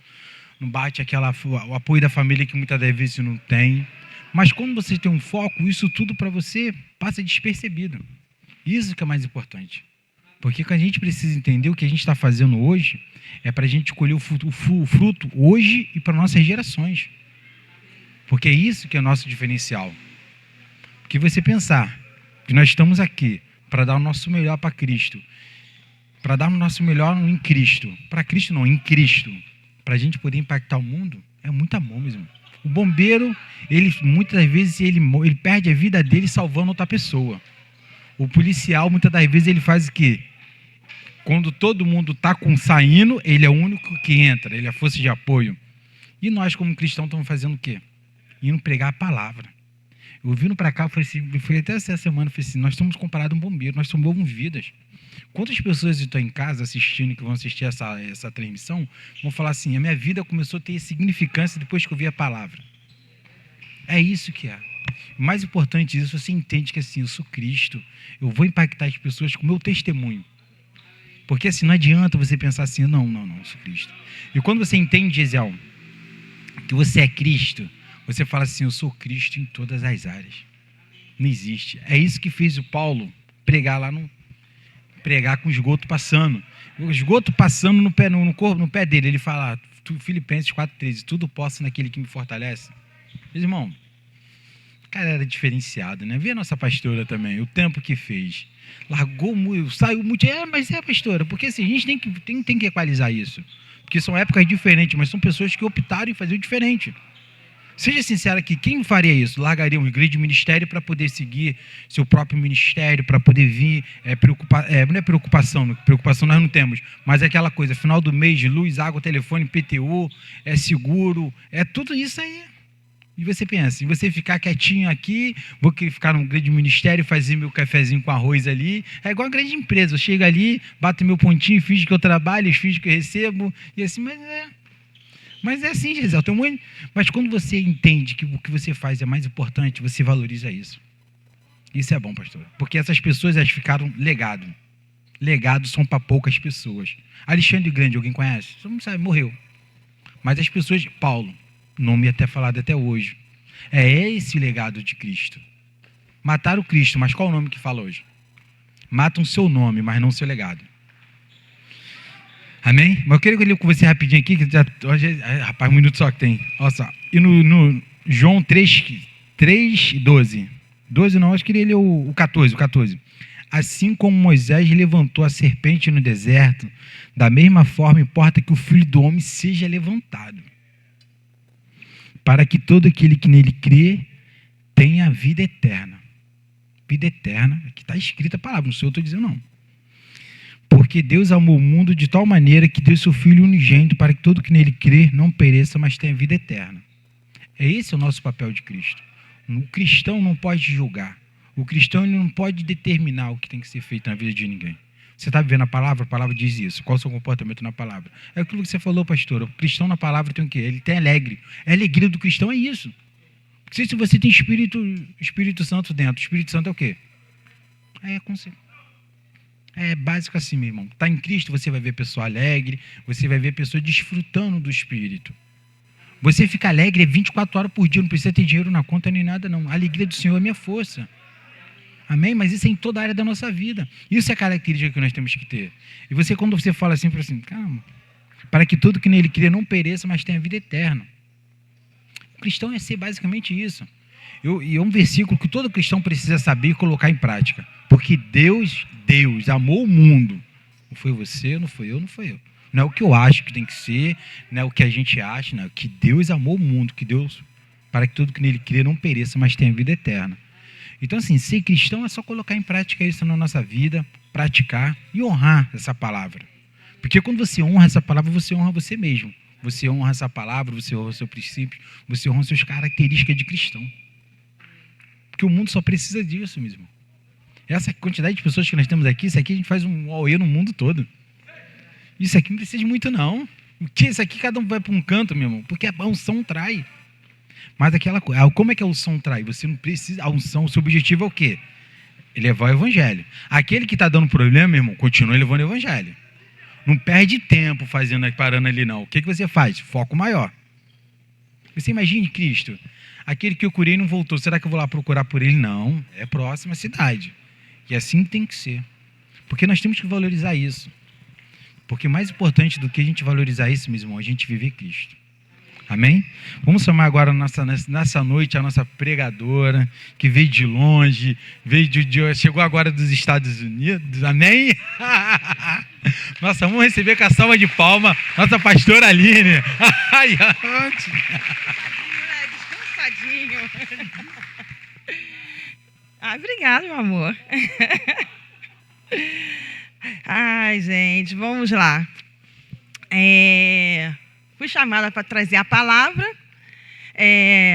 não bate o apoio da família que muitas das vezes não tem, Mas quando você tem um foco, isso tudo para você passa despercebido. Isso que é mais importante. Porque a gente precisa entender o que a gente está fazendo hoje é para a gente colher o fruto hoje e para nossas gerações. Porque é isso que é o nosso diferencial. Porque você pensar que nós estamos aqui para dar o nosso melhor para Cristo, para dar o nosso melhor em Cristo, para Cristo não, em Cristo, para a gente poder impactar o mundo, é muito amor mesmo. O bombeiro, ele muitas vezes ele perde a vida dele salvando outra pessoa. O policial, muitas das vezes, ele faz o quê? Quando todo mundo está saindo, ele é o único que entra, ele é a força de apoio. E nós, como cristãos, estamos fazendo o quê? Indo pregar a palavra. Eu vindo para cá, fui até essa semana, falei assim, nós estamos comparados a um bombeiro, nós salvamos vidas. Quantas pessoas estão em casa assistindo, que vão assistir essa transmissão, vão falar assim, a minha vida começou a ter significância depois que eu vi a palavra. É isso que é. O mais importante disso, você entende que assim, eu sou Cristo, eu vou impactar as pessoas com o meu testemunho. Porque assim, não adianta você pensar assim, não, eu sou Cristo. E quando você entende, Gesiel, que você é Cristo, você fala assim, eu sou Cristo em todas as áreas. Não existe. É isso que fez o Paulo pregar lá pregar com o esgoto passando. O esgoto passando no pé dele. Ele fala, Filipenses 4,13, tudo posso naquele que me fortalece. Irmão, o cara era diferenciado, né? Vê a nossa pastora também, o tempo que fez. Largou muito, saiu muito. Mas pastora, porque assim, a gente tem que equalizar isso. Porque são épocas diferentes, mas são pessoas que optaram em fazer o diferente. Seja sincero aqui, quem faria isso? Largaria um grande ministério para poder seguir seu próprio ministério, para poder vir não é preocupação nós não temos, mas é aquela coisa, final do mês, luz, água, telefone, PTU, é seguro, é tudo isso aí. E você pensa, em você ficar quietinho aqui, vou ficar num grande ministério, fazer meu cafezinho com arroz ali, é igual a grande empresa, eu chego ali, bato meu pontinho, finge que eu trabalho, finge que eu recebo, e assim, mas é assim, Gisele, mas quando você entende que o que você faz é mais importante, você valoriza isso. Isso é bom, pastor. Porque essas pessoas, elas ficaram legado. Legados são para poucas pessoas. Alexandre Grande, alguém conhece? Você não sabe, morreu. Mas as pessoas, Paulo, nome até falado até hoje, é esse o legado de Cristo. Mataram Cristo, mas qual o nome que fala hoje? Matam seu nome, mas não seu legado. Amém? Mas eu queria ler com você rapidinho aqui, que já, hoje, rapaz, um minuto só que tem. Olha só. E no João 3:12. 12 não, acho que ele ler o 14. Assim como Moisés levantou a serpente no deserto, da mesma forma importa que o Filho do Homem seja levantado, para que todo aquele que nele crê tenha vida eterna. Vida eterna, aqui está escrita a palavra, não sei o que eu estou dizendo não. Porque Deus amou o mundo de tal maneira que deu seu Filho unigênito para que todo que nele crê não pereça, mas tenha vida eterna. Esse é o nosso papel de Cristo. O cristão não pode julgar. O cristão ele não pode determinar o que tem que ser feito na vida de ninguém. Você está vivendo a palavra diz isso. Qual é o seu comportamento na palavra? É aquilo que você falou, pastor. O cristão na palavra tem o quê? Ele tem alegre. A alegria do cristão é isso. Porque se você tem Espírito Santo dentro, o Espírito Santo é o quê? É básico assim, meu irmão. Está em Cristo, você vai ver pessoa alegre, você vai ver pessoa desfrutando do Espírito. Você fica alegre 24 horas por dia, não precisa ter dinheiro na conta nem nada, não. A alegria do Senhor é minha força. Amém? Mas isso é em toda a área da nossa vida. Isso é a característica que nós temos que ter. E você, quando você fala assim, calma, para que todo que nele crê não pereça, mas tenha vida eterna. O cristão é ser basicamente isso. E é um versículo que todo cristão precisa saber e colocar em prática. Porque Deus amou o mundo. Não foi você, não foi eu, não foi eu. Não é o que eu acho que tem que ser, não é o que a gente acha, não é que Deus amou o mundo, que Deus, para que todo que nele crê não pereça, mas tenha vida eterna. Então, assim, ser cristão é só colocar em prática isso na nossa vida, praticar e honrar essa palavra. Porque quando você honra essa palavra, você honra você mesmo. Você honra essa palavra, você honra o seu princípio, você honra as suas características de cristão. Porque o mundo só precisa disso mesmo. Essa quantidade de pessoas que nós temos aqui, isso aqui a gente faz um auê no mundo todo. Isso aqui não precisa de muito, não. Isso aqui cada um vai para um canto, meu irmão, porque a unção trai. Mas aquela coisa, como é que a unção trai? Você não precisa, a unção, o seu objetivo é o quê? Levar o evangelho. Aquele que está dando problema, meu irmão, continua levando o evangelho. Não perde tempo parando ali, não. O que você faz? Foco maior. Você imagine Cristo. aquele que eu curei não voltou, será que eu vou lá procurar por ele? Não, é próxima cidade. E assim tem que ser. Porque nós temos que valorizar isso. Porque mais importante do que a gente valorizar isso, meu irmão, é a gente viver Cristo. Amém? Vamos chamar agora nessa noite a nossa pregadora, que veio de longe, chegou agora dos Estados Unidos. Amém? Nossa, vamos receber com a salva de palma nossa pastora Aline. Descansadinho. Obrigada, meu amor. Ai, gente, vamos lá. Fui chamada para trazer a palavra.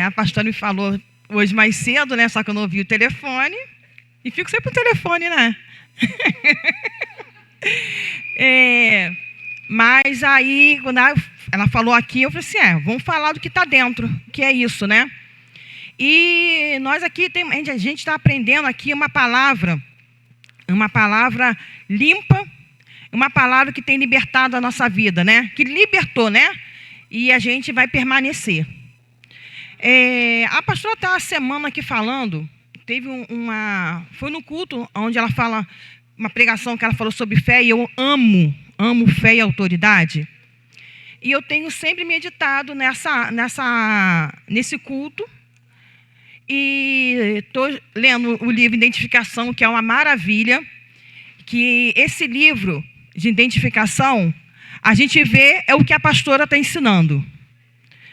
A pastora me falou hoje mais cedo, né? Só que eu não ouvi o telefone. E fico sempre no telefone, né? Mas aí, quando ela falou aqui, eu falei assim, vamos falar do que está dentro, que é isso, né? E nós aqui, a gente está aprendendo aqui uma palavra limpa, uma palavra que tem libertado a nossa vida, né? Que libertou, né? E a gente vai permanecer. A pastora está a semana aqui falando, foi no culto onde ela fala, uma pregação que ela falou sobre fé, e eu amo fé e autoridade. E eu tenho sempre meditado nesse culto, e estou lendo o livro Identificação, que é uma maravilha, que esse livro de identificação, a gente vê o que a pastora está ensinando,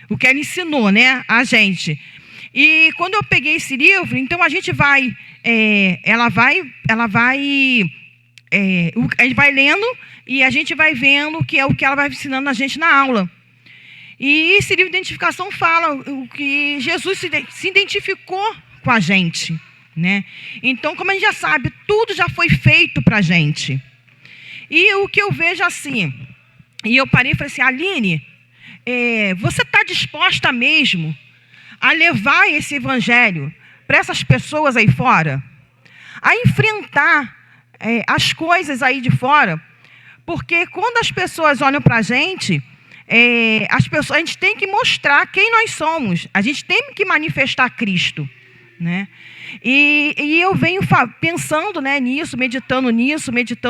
o que ela ensinou, né, a gente. E quando eu peguei esse livro, então a gente vai, a gente vai lendo e a gente vai vendo que é o que ela vai ensinando a gente na aula. E esse livro de identificação fala o que Jesus se identificou com a gente, né? Então, como a gente já sabe, tudo já foi feito para a gente. E o que eu vejo assim, e eu parei e falei assim, Aline, você está disposta mesmo a levar esse evangelho para essas pessoas aí fora? A enfrentar as coisas aí de fora? Porque quando as pessoas olham para a gente, a gente tem que mostrar quem nós somos. A gente tem que manifestar Cristo, né? E eu venho pensando, né, nisso, meditando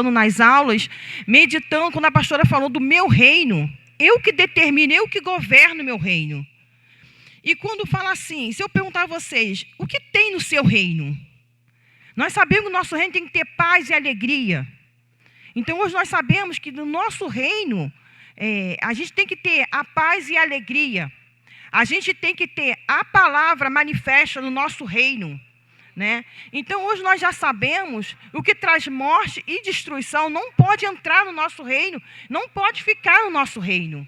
nas aulas, meditando quando a pastora falou do meu reino. Eu que determino, eu que governo o meu reino. E quando fala assim, se eu perguntar a vocês, o que tem no seu reino? Nós sabemos que o nosso reino tem que ter paz e alegria. Então, hoje nós sabemos que no nosso reino, a gente tem que ter a paz e a alegria. A gente tem que ter a palavra manifesta no nosso reino, né? Então, hoje nós já sabemos o que traz morte e destruição não pode entrar no nosso reino, não pode ficar no nosso reino.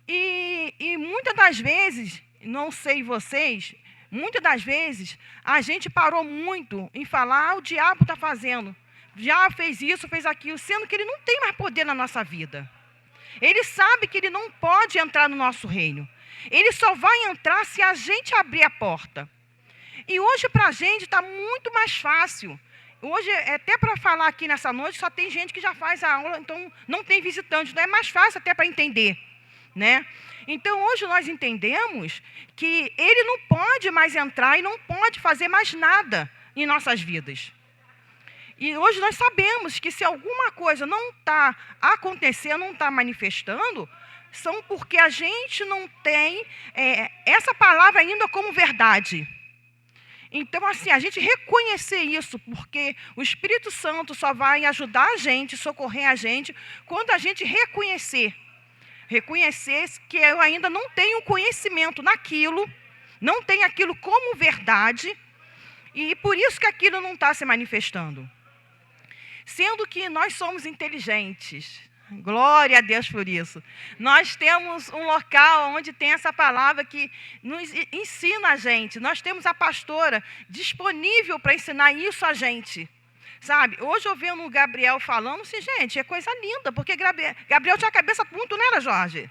E muitas das vezes, não sei vocês, muitas das vezes a gente parou muito em falar, o diabo está fazendo. Já fez isso, fez aquilo, sendo que ele não tem mais poder na nossa vida. Ele sabe que ele não pode entrar no nosso reino. Ele só vai entrar se a gente abrir a porta. E hoje para a gente está muito mais fácil. Hoje, até para falar aqui nessa noite, só tem gente que já faz a aula, então não tem visitante. Então é mais fácil até para entender, né? Então hoje nós entendemos que ele não pode mais entrar e não pode fazer mais nada em nossas vidas. E hoje nós sabemos que se alguma coisa não está acontecendo, não está manifestando, são porque a gente não tem essa palavra ainda como verdade. Então, assim, a gente reconhecer isso, porque o Espírito Santo só vai ajudar a gente, socorrer a gente, quando a gente reconhecer que eu ainda não tenho conhecimento naquilo, não tenho aquilo como verdade, e por isso que aquilo não está se manifestando. Sendo que nós somos inteligentes. Glória a Deus por isso. Nós temos um local onde tem essa palavra que nos ensina a gente. Nós temos a pastora disponível para ensinar isso a gente. Sabe? Hoje eu vendo o Gabriel falando assim, gente, é coisa linda, porque Gabriel tinha a cabeça muito, não era, Jorge?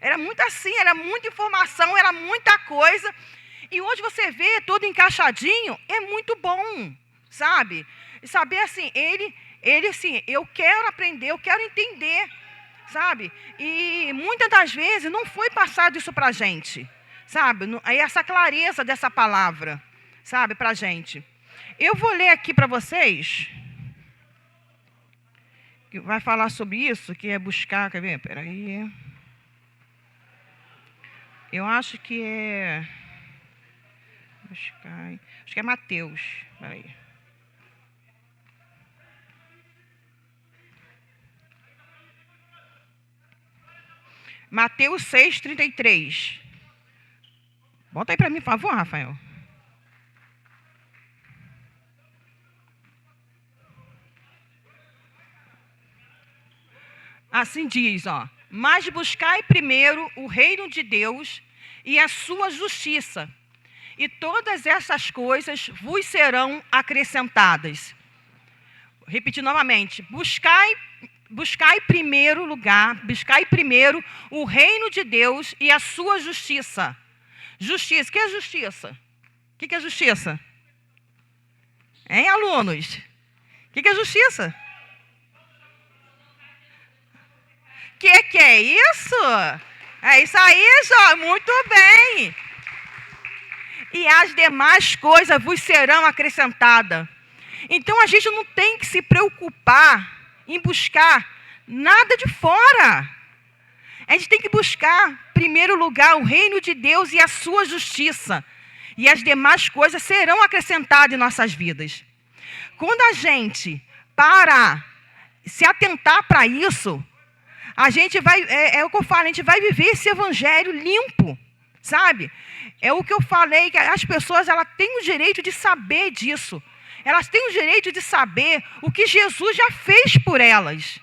Era muito assim, era muita informação, era muita coisa. E hoje você vê todo encaixadinho, é muito bom, sabe? Saber assim, ele assim, eu quero aprender, eu quero entender, sabe? E muitas das vezes não foi passado isso para a gente, sabe? Aí essa clareza dessa palavra, sabe, para a gente. Eu vou ler aqui para vocês, que vai falar sobre isso, que é buscar, quer ver? Peraí. Eu acho que é... buscar, acho que é Mateus, peraí. Mateus 6:33. Bota aí para mim, por favor, Rafael. Assim diz, ó. Mas buscai primeiro o reino de Deus e a sua justiça, e todas essas coisas vos serão acrescentadas. Repetir novamente. Buscai primeiro o reino de Deus e a sua justiça. Justiça, o que é justiça? O que é justiça? Hein, alunos? O que é justiça? Que é isso? É isso aí, Jó, muito bem. E as demais coisas vos serão acrescentadas. Então a gente não tem que se preocupar em buscar nada de fora. A gente tem que buscar, em primeiro lugar, o reino de Deus e a sua justiça. E as demais coisas serão acrescentadas em nossas vidas. Quando a gente se atentar para isso, a gente vai, é o que eu falo, a gente vai viver esse evangelho limpo, sabe? É o que eu falei, que as pessoas elas têm o direito de saber disso. Elas têm o direito de saber o que Jesus já fez por elas.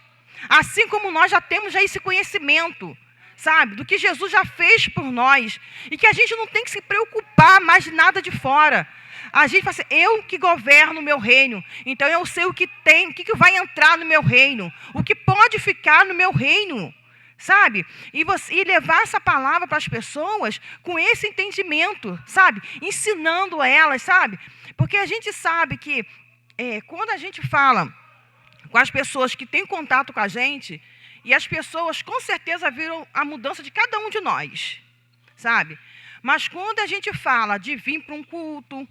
Assim como nós já temos esse conhecimento, sabe? Do que Jesus já fez por nós. E que a gente não tem que se preocupar mais de nada de fora. A gente fala assim, eu que governo o meu reino, então eu sei o que tem, o que vai entrar no meu reino, o que pode ficar no meu reino, sabe? E levar essa palavra para as pessoas com esse entendimento, sabe? Ensinando elas, sabe? Porque a gente sabe que quando a gente fala com as pessoas que têm contato com a gente, e as pessoas com certeza viram a mudança de cada um de nós, sabe? Mas quando a gente fala de vir para um culto,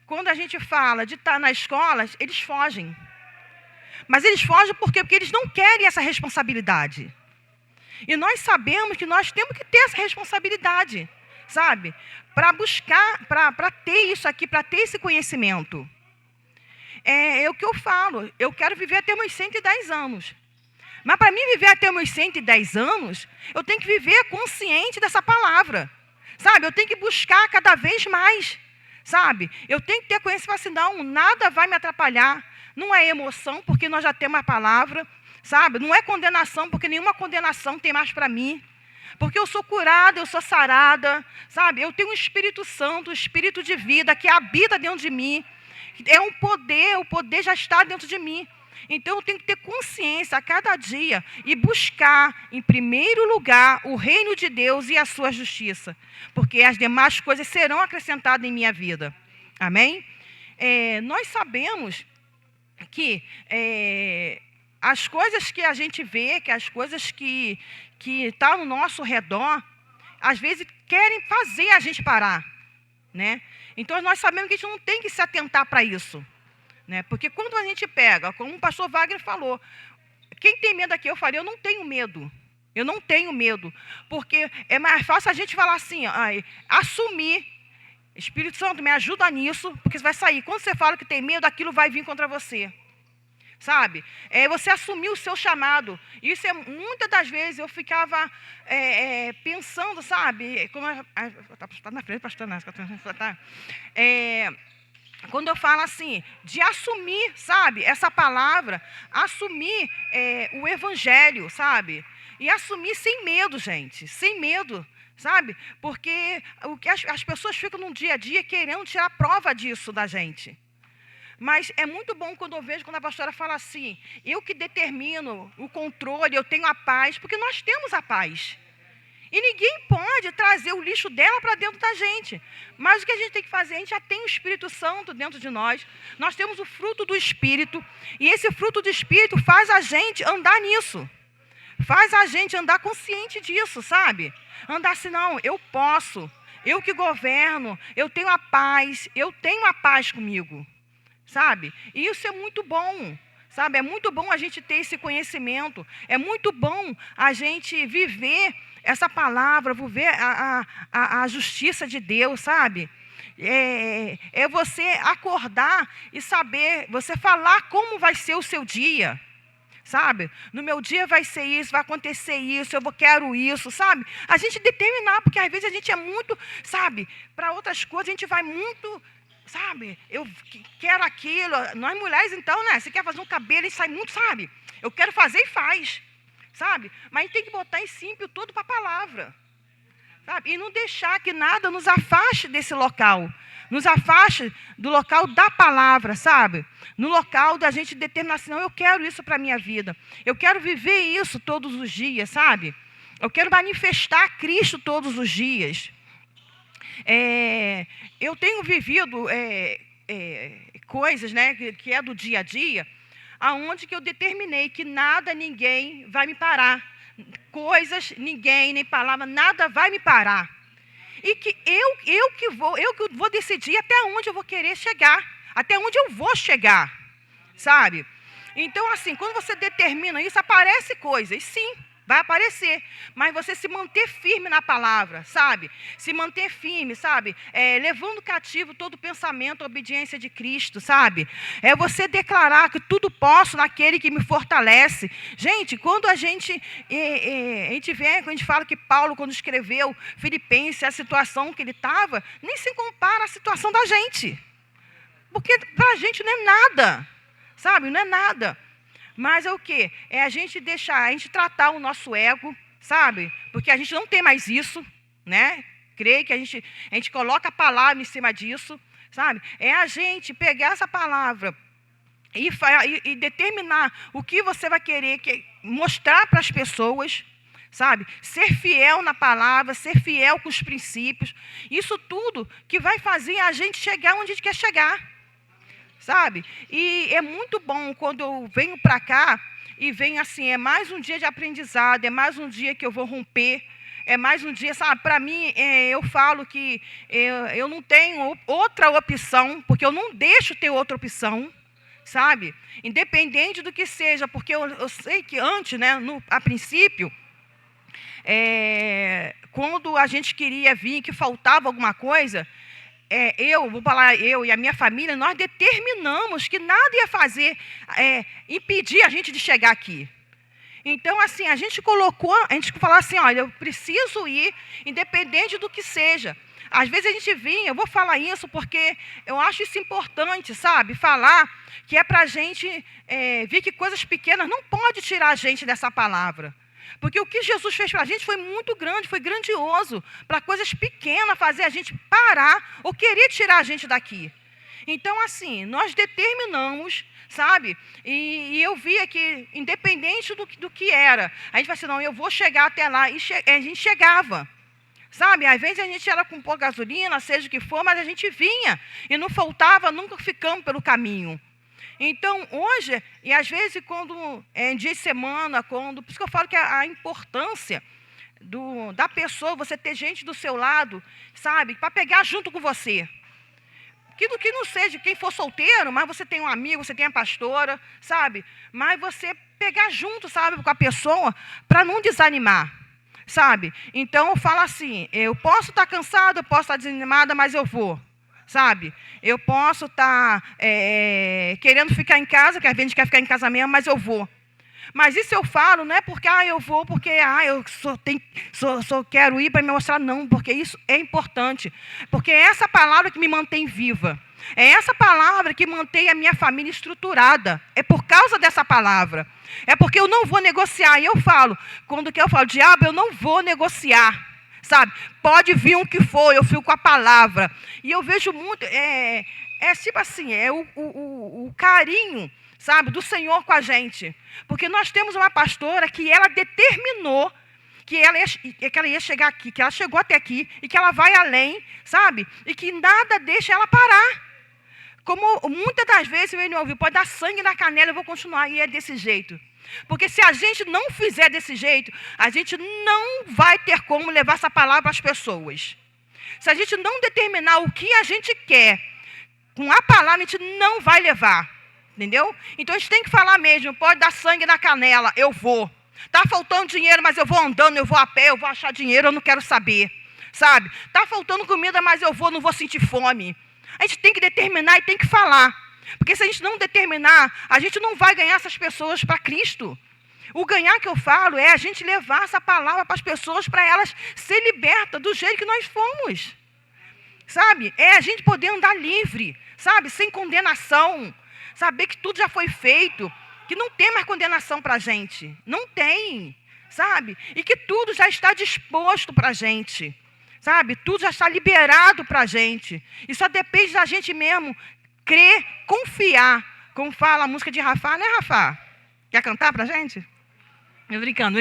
quando a gente fala de estar na escola, eles fogem. Mas eles fogem por quê? Porque eles não querem essa responsabilidade. E nós sabemos que nós temos que ter essa responsabilidade, sabe? Para buscar, para ter isso aqui, para ter esse conhecimento. É o que eu falo, eu quero viver até meus 110 anos. Mas para mim viver até meus 110 anos, eu tenho que viver consciente dessa palavra. Sabe? Eu tenho que buscar cada vez mais. Sabe? Eu tenho que ter conhecimento assim, não, nada vai me atrapalhar. Não é emoção, porque nós já temos a palavra. Sabe? Não é condenação, porque nenhuma condenação tem mais para mim. Porque eu sou curada, eu sou sarada. Sabe? Eu tenho um Espírito Santo, um Espírito de vida que habita dentro de mim. É um poder, o poder já está dentro de mim. Então, eu tenho que ter consciência a cada dia e buscar, em primeiro lugar, o reino de Deus e a sua justiça. Porque as demais coisas serão acrescentadas em minha vida. Amém? Nós sabemos que as coisas que a gente vê, que as coisas que estão no nosso redor, às vezes querem fazer a gente parar. Né? Então, nós sabemos que a gente não tem que se atentar para isso. Né? Porque quando a gente pega, como o pastor Wagner falou, quem tem medo aqui? Eu falei, eu não tenho medo. Eu não tenho medo. Porque é mais fácil a gente falar assim, assumir. Espírito Santo, me ajuda nisso, porque você vai sair. Quando você fala que tem medo, aquilo vai vir contra você. Sabe? Você assumir o seu chamado. Isso muitas das vezes eu ficava pensando, sabe? Está na frente, pastor Néstor. Quando eu falo assim, de assumir, sabe, essa palavra, assumir o evangelho, sabe? E assumir sem medo, gente, sem medo, sabe? Porque as pessoas ficam no dia a dia querendo tirar prova disso da gente. Mas é muito bom quando eu vejo, quando a pastora fala assim, eu que determino o controle, eu tenho a paz, porque nós temos a paz. E ninguém pode trazer o lixo dela para dentro da gente. Mas o que a gente tem que fazer? A gente já tem o Espírito Santo dentro de nós. Nós temos o fruto do Espírito. E esse fruto do Espírito faz a gente andar nisso. Faz a gente andar consciente disso, sabe? Andar assim, não, eu posso. eu que governo, eu tenho a paz comigo, sabe? E isso é muito bom, sabe? É muito bom a gente ter esse conhecimento, é muito bom a gente viver essa palavra, viver a justiça de Deus, sabe? É você acordar e saber, você falar como vai ser o seu dia, sabe? No meu dia vai ser isso, vai acontecer isso, quero isso, sabe? A gente determinar, porque às vezes a gente é muito, sabe? Para outras coisas a gente vai muito, sabe? Eu quero aquilo. Nós mulheres então, né? Você quer fazer um cabelo, a gente sai muito, sabe? Eu quero fazer e faz, sabe? Mas a gente tem que botar em símbolo tudo para a palavra. Sabe? E não deixar que nada nos afaste desse local. Nos afaste do local da palavra, sabe? No local da gente determinar assim, não, eu quero isso para a minha vida. Eu quero viver isso todos os dias, sabe? Eu quero manifestar Cristo todos os dias. Eu tenho vivido coisas, né, que é do dia a dia, aonde que eu determinei que nada, ninguém vai me parar. Coisas, ninguém, nem palavra, nada vai me parar. E que eu que vou decidir até onde eu vou querer chegar, até onde eu vou chegar, sabe? Então, assim, quando você determina isso, aparece coisas, sim, vai aparecer, mas você se manter firme na palavra, sabe? Se manter firme, sabe? Levando cativo todo pensamento, a obediência de Cristo, sabe? É você declarar que tudo posso naquele que me fortalece. Gente, quando a gente quando a gente fala que Paulo, quando escreveu Filipenses, a situação que ele estava, nem se compara à situação da gente. Porque para a gente não é nada, sabe? Não é nada. Mas é o quê? É a gente tratar o nosso ego, sabe? Porque a gente não tem mais isso, né? Creio que a gente coloca a palavra em cima disso, sabe? É a gente pegar essa palavra e determinar o que você vai querer mostrar para as pessoas, sabe? Ser fiel na palavra, ser fiel com os princípios. Isso tudo que vai fazer a gente chegar onde a gente quer chegar. Sabe? E é muito bom quando eu venho para cá e venho assim, é mais um dia de aprendizado, é mais um dia que eu vou romper, é mais um dia, sabe? Para mim, eu falo que eu não tenho outra opção, porque eu não deixo ter outra opção, sabe? Independente do que seja, porque eu sei que antes, né, a princípio, quando a gente queria vir, que faltava alguma coisa, eu e a minha família, nós determinamos que nada ia fazer, impedir a gente de chegar aqui. Então, assim, a gente falou assim, olha, eu preciso ir, independente do que seja. Às vezes a gente vinha, eu vou falar isso porque eu acho isso importante, sabe? Falar que é para a gente ver que coisas pequenas não pode tirar a gente dessa palavra. Porque o que Jesus fez para a gente foi muito grande, foi grandioso, para coisas pequenas fazer a gente parar ou querer tirar a gente daqui. Então, assim, nós determinamos, sabe? E eu via que, independente do que era, a gente vai assim, não, eu vou chegar até lá, e a gente chegava. Sabe, às vezes a gente era com pouca gasolina, seja o que for, mas a gente vinha, e não faltava, nunca ficamos pelo caminho. Então, hoje, e às vezes, quando dia de semana, por isso que eu falo que a importância da pessoa, você ter gente do seu lado, sabe, para pegar junto com você. Que não seja quem for solteiro, mas você tem um amigo, você tem a pastora, sabe? Mas você pegar junto, sabe, com a pessoa, para não desanimar, sabe? Então, eu falo assim, eu posso estar cansada, eu posso estar desanimada, mas eu vou. Sabe? Eu posso estar querendo ficar em casa, que às vezes a gente quer ficar em casa mesmo, mas eu vou. Mas isso eu falo, não é porque eu vou, porque eu só quero ir para me mostrar, não, porque isso é importante. Porque é essa palavra que me mantém viva. É essa palavra que mantém a minha família estruturada. É por causa dessa palavra. É porque eu não vou negociar. E eu falo, diabo, eu não vou negociar. Sabe? Pode vir o que for, eu fico com a palavra. E eu vejo muito, tipo assim, o carinho, sabe, do Senhor com a gente. Porque nós temos uma pastora que ela determinou que ela ia chegar aqui, que ela chegou até aqui e que ela vai além, sabe? E que nada deixa ela parar. Como muitas das vezes eu não ouvi, pode dar sangue na canela, eu vou continuar, e é desse jeito. Porque se a gente não fizer desse jeito, a gente não vai ter como levar essa palavra às pessoas. Se a gente não determinar o que a gente quer, com a palavra a gente não vai levar. Entendeu? Então a gente tem que falar mesmo. Pode dar sangue na canela, eu vou. Está faltando dinheiro, mas eu vou andando, eu vou a pé, eu vou achar dinheiro, eu não quero saber. Sabe? Está faltando comida, mas eu vou, não vou sentir fome. A gente tem que determinar e tem que falar. Porque se a gente não determinar, a gente não vai ganhar essas pessoas para Cristo. O ganhar que eu falo é a gente levar essa palavra para as pessoas, para elas ser libertas do jeito que nós fomos. Sabe? É a gente poder andar livre, sabe? Sem condenação. Saber que tudo já foi feito, que não tem mais condenação para a gente. Não tem, sabe? E que tudo já está disposto para a gente. Sabe? Tudo já está liberado para a gente. E só depende da gente mesmo crer, confiar. Como fala a música de Rafa, né, Rafa? Quer cantar para a gente? Eu brincando.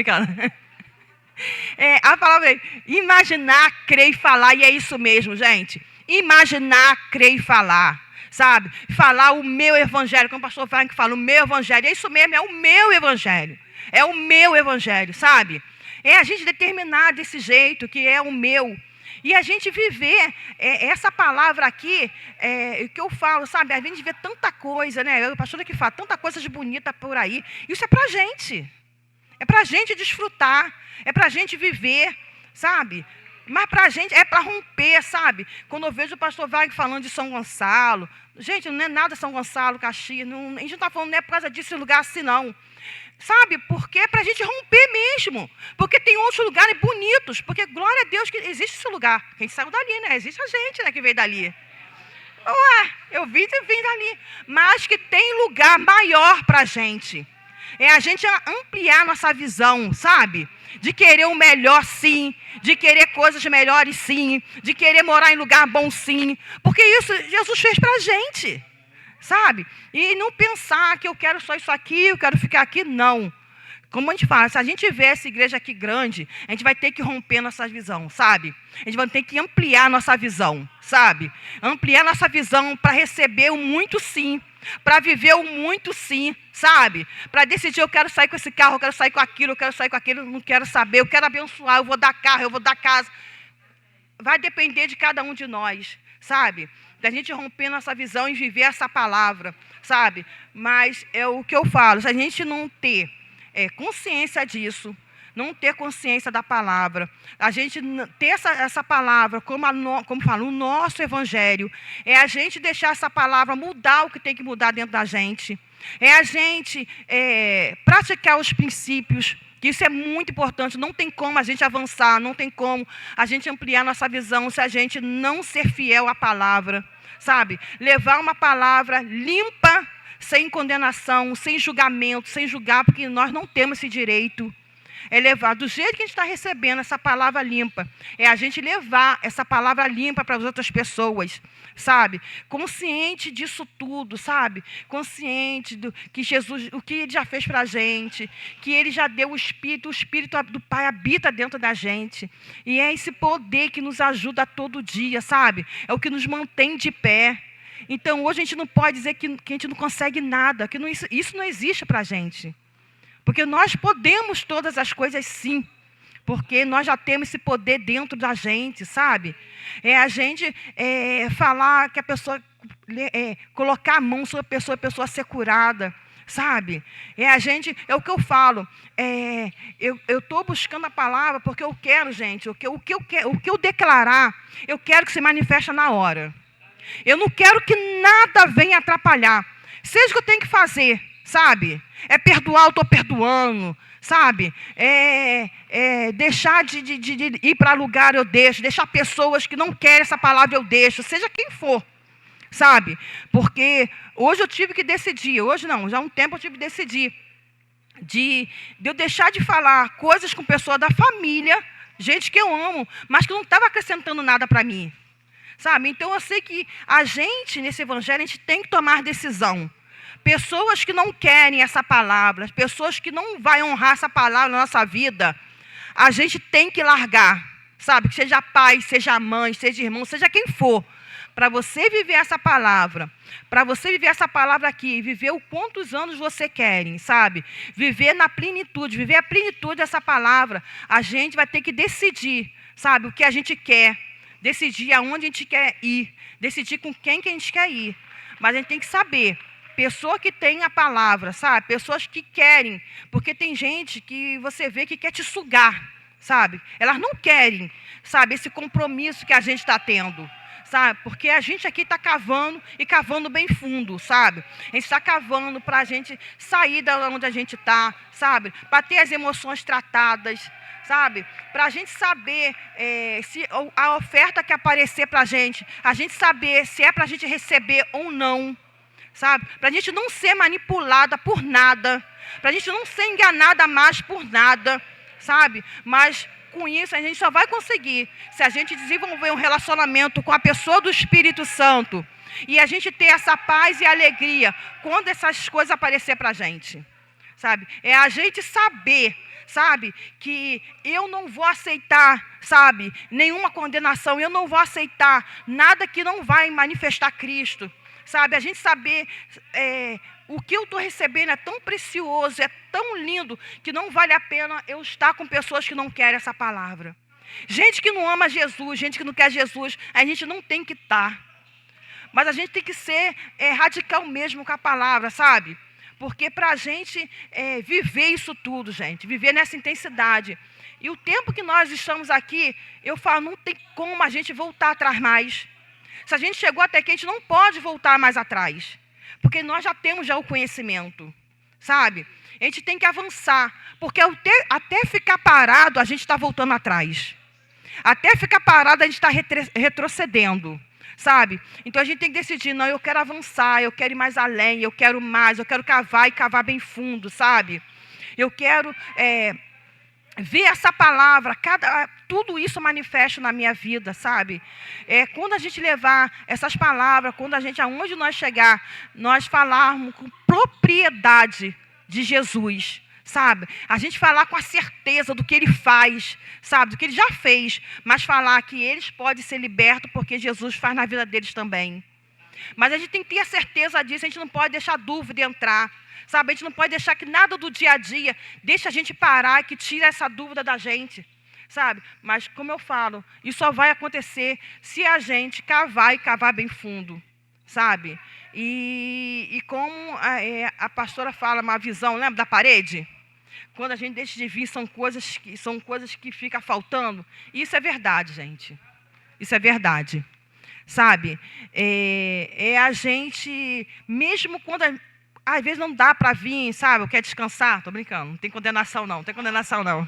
A palavra é imaginar, crer e falar. E é isso mesmo, gente. Imaginar, crer e falar. Sabe? Falar o meu evangelho. Como o pastor Frank fala, o meu evangelho. É isso mesmo, é o meu evangelho. É o meu evangelho, sabe? É a gente determinar desse jeito, que é o meu. E a gente viver essa palavra aqui, que eu falo, sabe? A gente vê tanta coisa, né? O pastor aqui fala, tanta coisa de bonita por aí. Isso é pra gente. É pra gente desfrutar. É pra gente viver, sabe? Mas pra gente, é pra romper, sabe? Quando eu vejo o pastor Wagner falando de São Gonçalo, gente, não é nada São Gonçalo, Caxias, não, a gente não está falando, não é por causa desse lugar assim, não. Sabe? Porque é para a gente romper mesmo. Porque tem outros lugares bonitos. Porque, glória a Deus, que existe esse lugar. Quem saiu dali, né? Existe a gente, né, que veio dali. Ué, eu vim dali. Mas que tem lugar maior para a gente. É a gente ampliar nossa visão, sabe? De querer o melhor, sim. De querer coisas melhores, sim. De querer morar em lugar bom, sim. Porque isso Jesus fez para a gente. Sabe? E não pensar que eu quero só isso aqui, eu quero ficar aqui, não. Como a gente fala, se a gente vê essa igreja aqui grande, a gente vai ter que romper nossa visão, sabe? A gente vai ter que ampliar nossa visão, sabe? Ampliar nossa visão para receber o muito sim, para viver o muito sim, sabe? Para decidir, eu quero sair com esse carro, eu quero sair com aquilo, eu quero sair com aquilo, não quero saber, eu quero abençoar, eu vou dar carro, eu vou dar casa. Vai depender de cada um de nós, sabe? Da gente romper nossa visão e viver essa palavra, sabe? Mas é o que eu falo, se a gente não ter consciência disso, não ter consciência da palavra, a gente ter essa palavra, como fala, o nosso evangelho, é a gente deixar essa palavra mudar o que tem que mudar dentro da gente, é a gente praticar os princípios, que isso é muito importante, não tem como a gente avançar, não tem como a gente ampliar nossa visão se a gente não ser fiel à palavra, sabe? Levar uma palavra limpa, sem condenação, sem julgamento, sem julgar, porque nós não temos esse direito. É levar, do jeito que a gente está recebendo essa palavra limpa, é a gente levar essa palavra limpa para as outras pessoas, sabe? Consciente disso tudo, sabe? Consciente do que Jesus, o que Ele já fez para a gente, que Ele já deu o Espírito do Pai habita dentro da gente. E é esse poder que nos ajuda todo dia, sabe? É o que nos mantém de pé. Então, hoje a gente não pode dizer que a gente não consegue nada, que isso não existe para a gente. Porque nós podemos todas as coisas, sim. Porque nós já temos esse poder dentro da gente, sabe? É a gente falar que a pessoa... colocar a mão sobre a pessoa ser curada, sabe? É a gente... É o que eu falo. Eu estou buscando a palavra porque eu quero, gente. O que eu declarar, eu quero que se manifeste na hora. Eu não quero que nada venha atrapalhar. Seja o que eu tenho que fazer, sabe? É perdoar, eu estou perdoando, sabe? Deixar de ir para lugar, eu deixo. Deixar pessoas que não querem essa palavra, eu deixo. Seja quem for, sabe? Porque hoje eu tive que decidir. Hoje não, já há um tempo eu tive que decidir. De eu deixar de falar coisas com pessoas da família, gente que eu amo, mas que não estava acrescentando nada para mim. Sabe? Então, eu sei que a gente, nesse evangelho, a gente tem que tomar decisão. Pessoas que não querem essa palavra, pessoas que não vão honrar essa palavra na nossa vida, a gente tem que largar, sabe? Que seja pai, seja mãe, seja irmão, seja quem for, para você viver essa palavra, aqui, viver o quantos anos você querem, sabe? Viver na plenitude, viver a plenitude dessa palavra, a gente vai ter que decidir, sabe? O que a gente quer. decidir aonde a gente quer ir, decidir com quem que a gente quer ir. Mas a gente tem que saber, pessoa que tem a palavra, sabe? Pessoas que querem, porque tem gente que você vê que quer te sugar, sabe? Elas não querem, sabe, esse compromisso que a gente está tendo, sabe? Porque a gente aqui está cavando e cavando bem fundo, sabe? A gente está cavando para a gente sair da onde a gente está, sabe? Para ter as emoções tratadas, sabe? Para a gente saber se a oferta que aparecer para a gente saber se é para a gente receber ou não, sabe? Para a gente não ser manipulada por nada, para a gente não ser enganada mais por nada, sabe? Mas com isso a gente só vai conseguir se a gente desenvolver um relacionamento com a pessoa do Espírito Santo e a gente ter essa paz e alegria quando essas coisas aparecer para a gente, sabe? É a gente saber, sabe, que eu não vou aceitar, sabe, nenhuma condenação, eu não vou aceitar nada que não vai manifestar Cristo, sabe? A gente saber o que eu estou recebendo é tão precioso, é tão lindo, que não vale a pena eu estar com pessoas que não querem essa palavra. Gente que não ama Jesus, gente que não quer Jesus, a gente não tem que estar. Mas a gente tem que ser radical mesmo com a palavra, sabe? Porque para a gente viver isso tudo, gente, viver nessa intensidade. E o tempo que nós estamos aqui, eu falo, não tem como a gente voltar atrás mais. Se a gente chegou até aqui, a gente não pode voltar mais atrás. Porque nós já temos o conhecimento, sabe? A gente tem que avançar. Porque até ficar parado, a gente está voltando atrás. Até ficar parado, a gente está retrocedendo, sabe? Então a gente tem que decidir, não, eu quero avançar, eu quero ir mais além, eu quero mais, eu quero cavar e cavar bem fundo, sabe? Eu quero ver essa palavra, tudo isso manifesta na minha vida, sabe? Quando a gente levar essas palavras, aonde nós chegar, nós falarmos com propriedade de Jesus, sabe? A gente falar com a certeza do que Ele faz, sabe? Do que Ele já fez, mas falar que eles podem ser libertos porque Jesus faz na vida deles também. Mas a gente tem que ter a certeza disso, a gente não pode deixar dúvida entrar, sabe? A gente não pode deixar que nada do dia a dia deixe a gente parar, que tira essa dúvida da gente, sabe? Mas, como eu falo, isso só vai acontecer se a gente cavar e cavar bem fundo, sabe? E como a pastora fala, uma visão, lembra da parede? Quando a gente deixa de vir, são coisas que ficam faltando. E isso é verdade, gente. Isso é verdade. Sabe? A gente, mesmo quando às vezes não dá para vir, sabe? Eu quero descansar. Estou brincando, não tem condenação não. Tem não.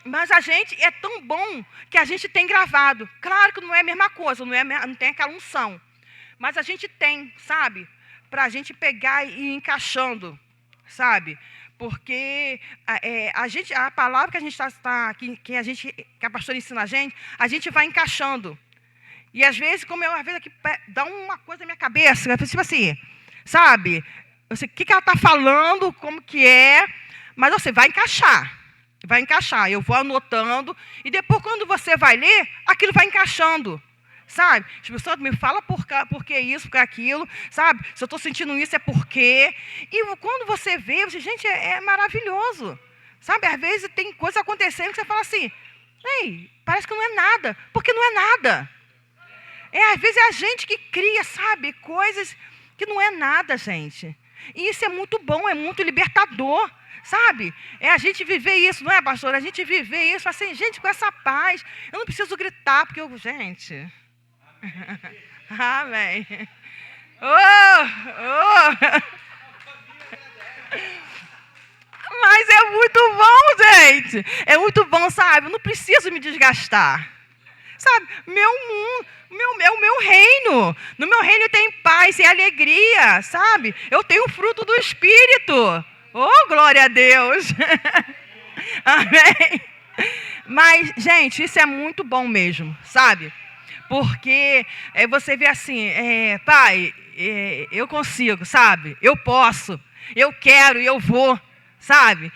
Mas a gente é tão bom que a gente tem gravado. Claro que não é a mesma coisa, não tem aquela unção. Mas a gente tem, sabe? Para a gente pegar e ir encaixando, sabe? Porque a palavra que a gente que a pastora ensina a gente vai encaixando. E às vezes, aqui dá uma coisa na minha cabeça, tipo assim, sabe? Eu sei o que ela está falando, como que é, mas você vai encaixar. Vai encaixar. Eu vou anotando, e depois, quando você vai ler, aquilo vai encaixando. Sabe? Espírito Santo, me fala por que isso, por que aquilo, sabe? Se eu estou sentindo isso, é por quê. E quando você vê, gente, é maravilhoso. Sabe? Às vezes tem coisa acontecendo que você fala assim, ei, parece que não é nada, porque não é nada. Às vezes é a gente que cria, sabe? Coisas que não é nada, gente. E isso é muito bom, é muito libertador, sabe? A gente viver isso, não é, pastor? A gente viver isso, assim, gente, com essa paz. Eu não preciso gritar, porque gente... Amém. Mas é muito bom, gente. É muito bom, sabe? Eu não preciso me desgastar. Sabe? Meu reino. No meu reino tem paz e alegria, sabe? Eu tenho o fruto do Espírito. Oh, glória a Deus. Amém. Mas, gente, isso é muito bom mesmo, sabe? Porque você vê assim, pai, eu consigo, sabe? Eu posso, eu quero e eu vou, sabe?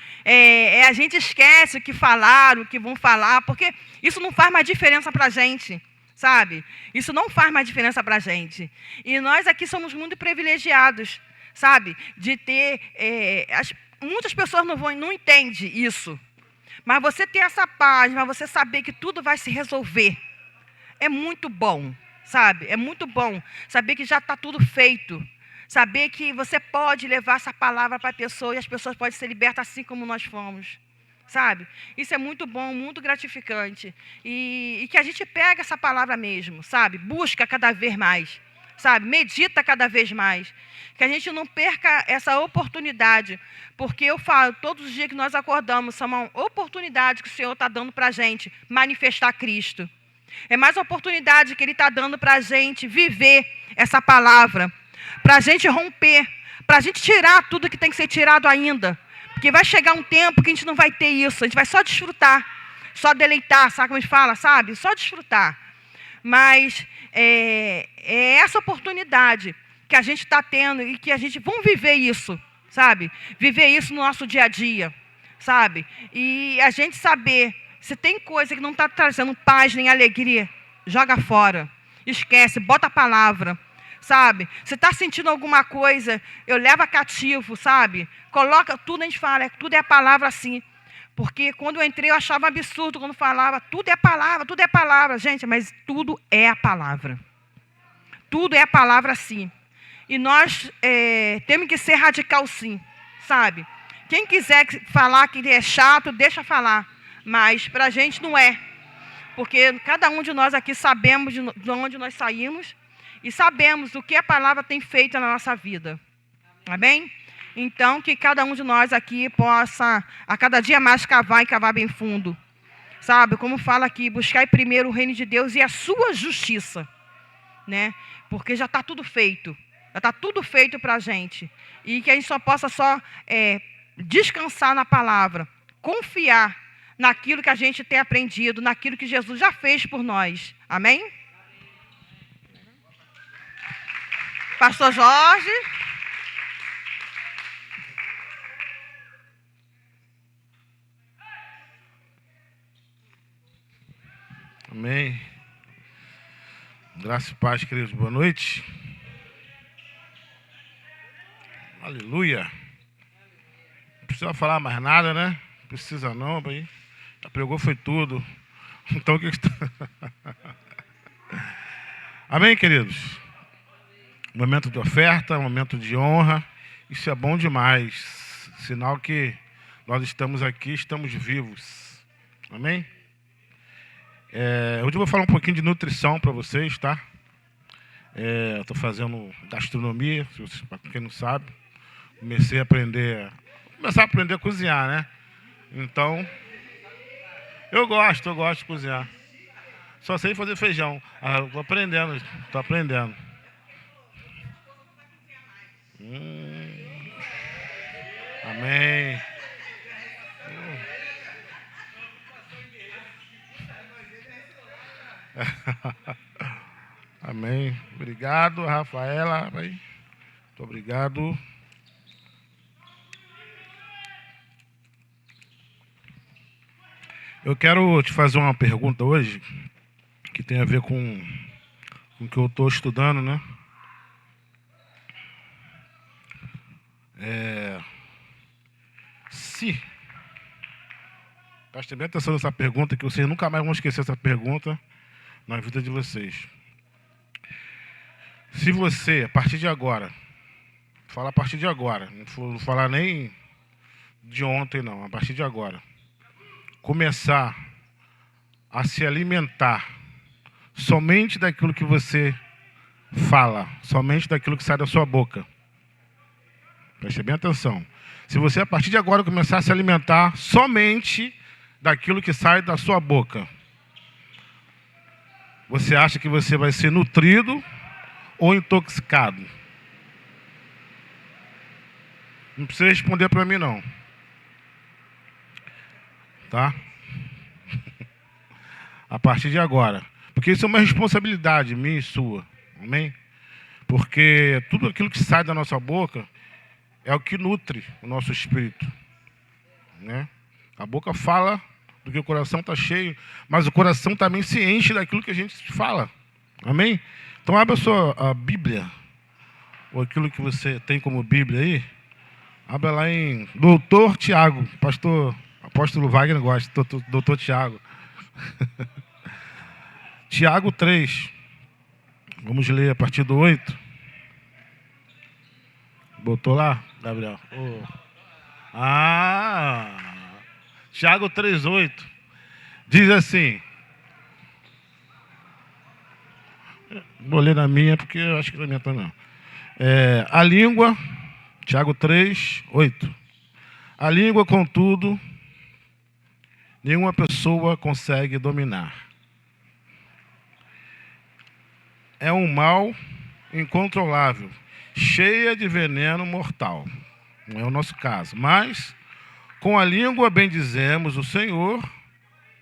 A gente esquece o que falaram, o que vão falar, porque isso não faz mais diferença para a gente, sabe? Isso não faz mais diferença para a gente. E nós aqui somos muito privilegiados, sabe? De ter... muitas pessoas não entendem isso. Mas você ter essa paz, mas você saber que tudo vai se resolver, é muito bom, sabe? É muito bom saber que já está tudo feito. Saber que você pode levar essa palavra para a pessoa e as pessoas podem ser libertas assim como nós fomos. Sabe? Isso é muito bom, muito gratificante. E que a gente pega essa palavra mesmo, sabe? Busca cada vez mais, sabe? Medita cada vez mais. Que a gente não perca essa oportunidade. Porque eu falo, todos os dias que nós acordamos, são uma oportunidade que o Senhor está dando para a gente manifestar Cristo. É mais oportunidade que Ele está dando para a gente viver essa palavra. Para a gente romper, para a gente tirar tudo que tem que ser tirado ainda. Porque vai chegar um tempo que a gente não vai ter isso, a gente vai só desfrutar, só deleitar, sabe como a gente fala, sabe? Só desfrutar. Mas é essa oportunidade que a gente está tendo e que a gente vamos viver isso, sabe? Viver isso no nosso dia a dia, sabe? E a gente saber, se tem coisa que não está trazendo paz nem alegria, joga fora, esquece, bota a palavra. Sabe? Você está sentindo alguma coisa, eu levo a cativo, sabe? Coloca tudo, a gente fala, tudo é a palavra assim. Porque quando eu entrei, eu achava absurdo quando falava, tudo é palavra, tudo é palavra. Gente, mas tudo é a palavra. Tudo é a palavra sim. E nós temos que ser radical sim, sabe? Quem quiser falar que é chato, deixa falar. Mas para a gente não é. Porque cada um de nós aqui sabemos de onde nós saímos. E sabemos o que a palavra tem feito na nossa vida. Amém? Então, que cada um de nós aqui possa, a cada dia mais, cavar e cavar bem fundo. Sabe? Como fala aqui, buscar primeiro o reino de Deus e a sua justiça. Né? Porque já está tudo feito. Já está tudo feito para a gente. E que a gente só possa descansar na palavra. Confiar naquilo que a gente tem aprendido, naquilo que Jesus já fez por nós. Amém? Pastor Jorge. Amém. Graça e paz, queridos. Boa noite. Aleluia. Não precisa falar mais nada, né? Não precisa não, bem. Já pregou, foi tudo. Então, o que está... Amém, queridos? Momento de oferta, momento de honra, isso é bom demais, sinal que nós estamos aqui, estamos vivos, amém? Hoje eu vou falar um pouquinho de nutrição para vocês, tá? Estou fazendo gastronomia, para quem não sabe, começar a aprender a cozinhar, né? Então, eu gosto de cozinhar, só sei fazer feijão, estou aprendendo. Amém. Amém. Obrigado, Rafaela. Muito obrigado. Eu quero te fazer uma pergunta hoje que tem a ver com o que eu estou estudando, né? Prestem bem atenção nessa pergunta, que vocês nunca mais vão esquecer essa pergunta na vida de vocês. Se você, a partir de agora, fala a partir de agora, não vou falar nem de ontem não, a partir de agora, começar a se alimentar somente daquilo que você fala, somente daquilo que sai da sua boca. Preste bem atenção. Se você, a partir de agora, começar a se alimentar somente daquilo que sai da sua boca, você acha que você vai ser nutrido ou intoxicado? Não precisa responder para mim, não. Tá? A partir de agora. Porque isso é uma responsabilidade minha e sua. Amém? Porque tudo aquilo que sai da nossa boca é o que nutre o nosso espírito, né? A boca fala do que o coração está cheio, mas o coração também se enche daquilo que a gente fala. Amém? Então abra a Bíblia, ou aquilo que você tem como Bíblia aí, abra lá em Doutor Tiago, pastor Apóstolo Wagner gosta, doutor Tiago. Tiago 3. Vamos ler a partir do 8. Botou lá, Gabriel? Oh. Tiago 3:8. Diz assim. Vou ler na minha, porque eu acho que na minha também não. A língua, Tiago 3:8. A língua, contudo, nenhuma pessoa consegue dominar. É um mal incontrolável, cheia de veneno mortal. Não é o nosso caso. Mas, com a língua bendizemos o Senhor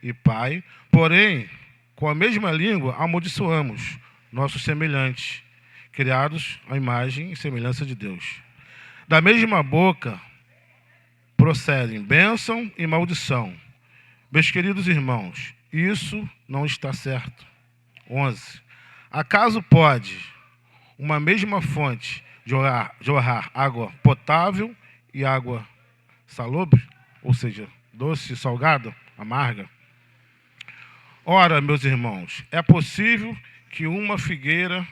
e Pai, porém, com a mesma língua amaldiçoamos nossos semelhantes, criados à imagem e semelhança de Deus. Da mesma boca procedem bênção e maldição. Meus queridos irmãos, isso não está certo. 11. Acaso pode uma mesma fonte jorrar água potável e água salobre, ou seja, doce, salgada, amarga? Ora, meus irmãos, é possível que uma figueira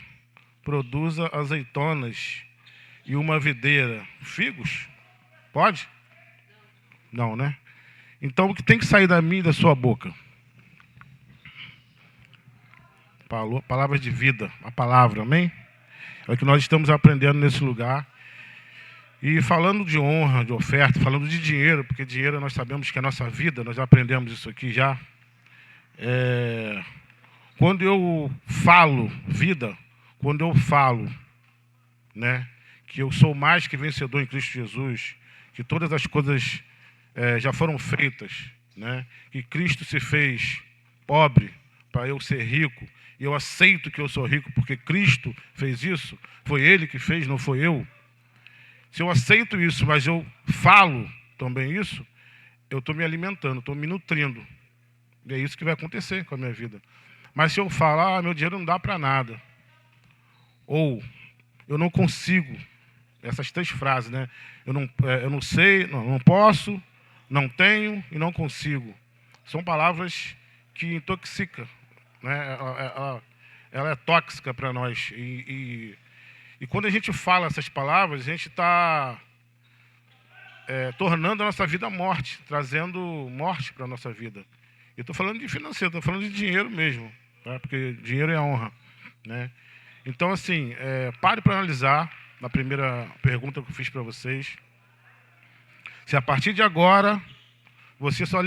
produza azeitonas e uma videira figos? Pode? Não, né? Então, o que tem que sair da minha e da sua boca? Palavras de vida, a palavra, amém? É o que nós estamos aprendendo nesse lugar. E falando de honra, de oferta, falando de dinheiro, porque dinheiro nós sabemos que é a nossa vida, nós já aprendemos isso aqui já. Quando eu falo vida, quando eu falo, né, que eu sou mais que vencedor em Cristo Jesus, que todas as coisas já foram feitas, né, que Cristo se fez pobre para eu ser rico, e eu aceito que eu sou rico porque Cristo fez isso, foi Ele que fez, não foi eu. Se eu aceito isso, mas eu falo também isso, eu estou me alimentando, estou me nutrindo. E é isso que vai acontecer com a minha vida. Mas se eu falar, meu dinheiro não dá para nada, ou eu não consigo, essas 3 frases, né? Eu não sei, não posso, não tenho e não consigo. São palavras que intoxicam, né? Ela é tóxica para nós. E quando a gente fala essas palavras, a gente está tornando a nossa vida morte, trazendo morte para a nossa vida. Eu estou falando de financeiro, estou falando de dinheiro mesmo, tá? Porque dinheiro é honra, né? Então, assim, pare para analisar, na primeira pergunta que eu fiz para vocês, se a partir de agora você só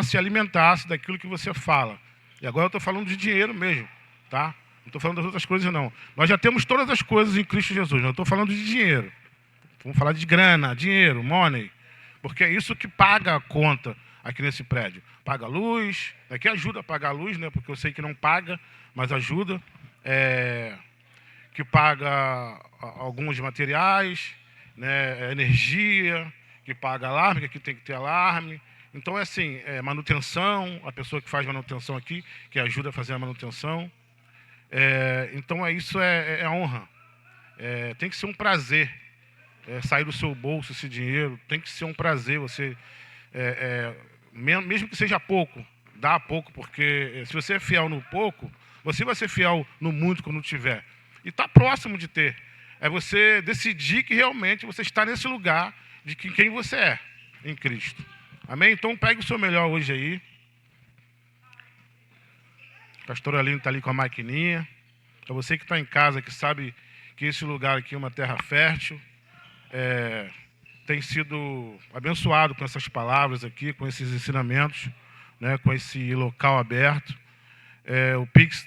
se alimentasse daquilo que você fala. E agora eu estou falando de dinheiro mesmo, tá? Não estou falando das outras coisas, não. Nós já temos todas as coisas em Cristo Jesus, não estou falando de dinheiro. Vamos falar de grana, dinheiro, money, porque é isso que paga a conta aqui nesse prédio. Paga a luz, que ajuda a pagar a luz, né? Porque eu sei que não paga, mas ajuda. Que paga alguns materiais, né? Energia, que paga alarme, que aqui tem que ter alarme. Então, assim, manutenção, a pessoa que faz manutenção aqui, que ajuda a fazer a manutenção. Então, isso é honra. Tem que ser um prazer sair do seu bolso esse dinheiro, tem que ser um prazer você, mesmo que seja pouco, dá pouco, porque se você é fiel no pouco, você vai ser fiel no muito quando tiver. E está próximo de ter. É você decidir que realmente você está nesse lugar de quem você é em Cristo. Amém? Então pegue o seu melhor hoje aí. O pastor Aline está ali com a maquininha. Para você que está em casa, que sabe que esse lugar aqui é uma terra fértil, tem sido abençoado com essas palavras aqui, com esses ensinamentos, né, com esse local aberto. O Pix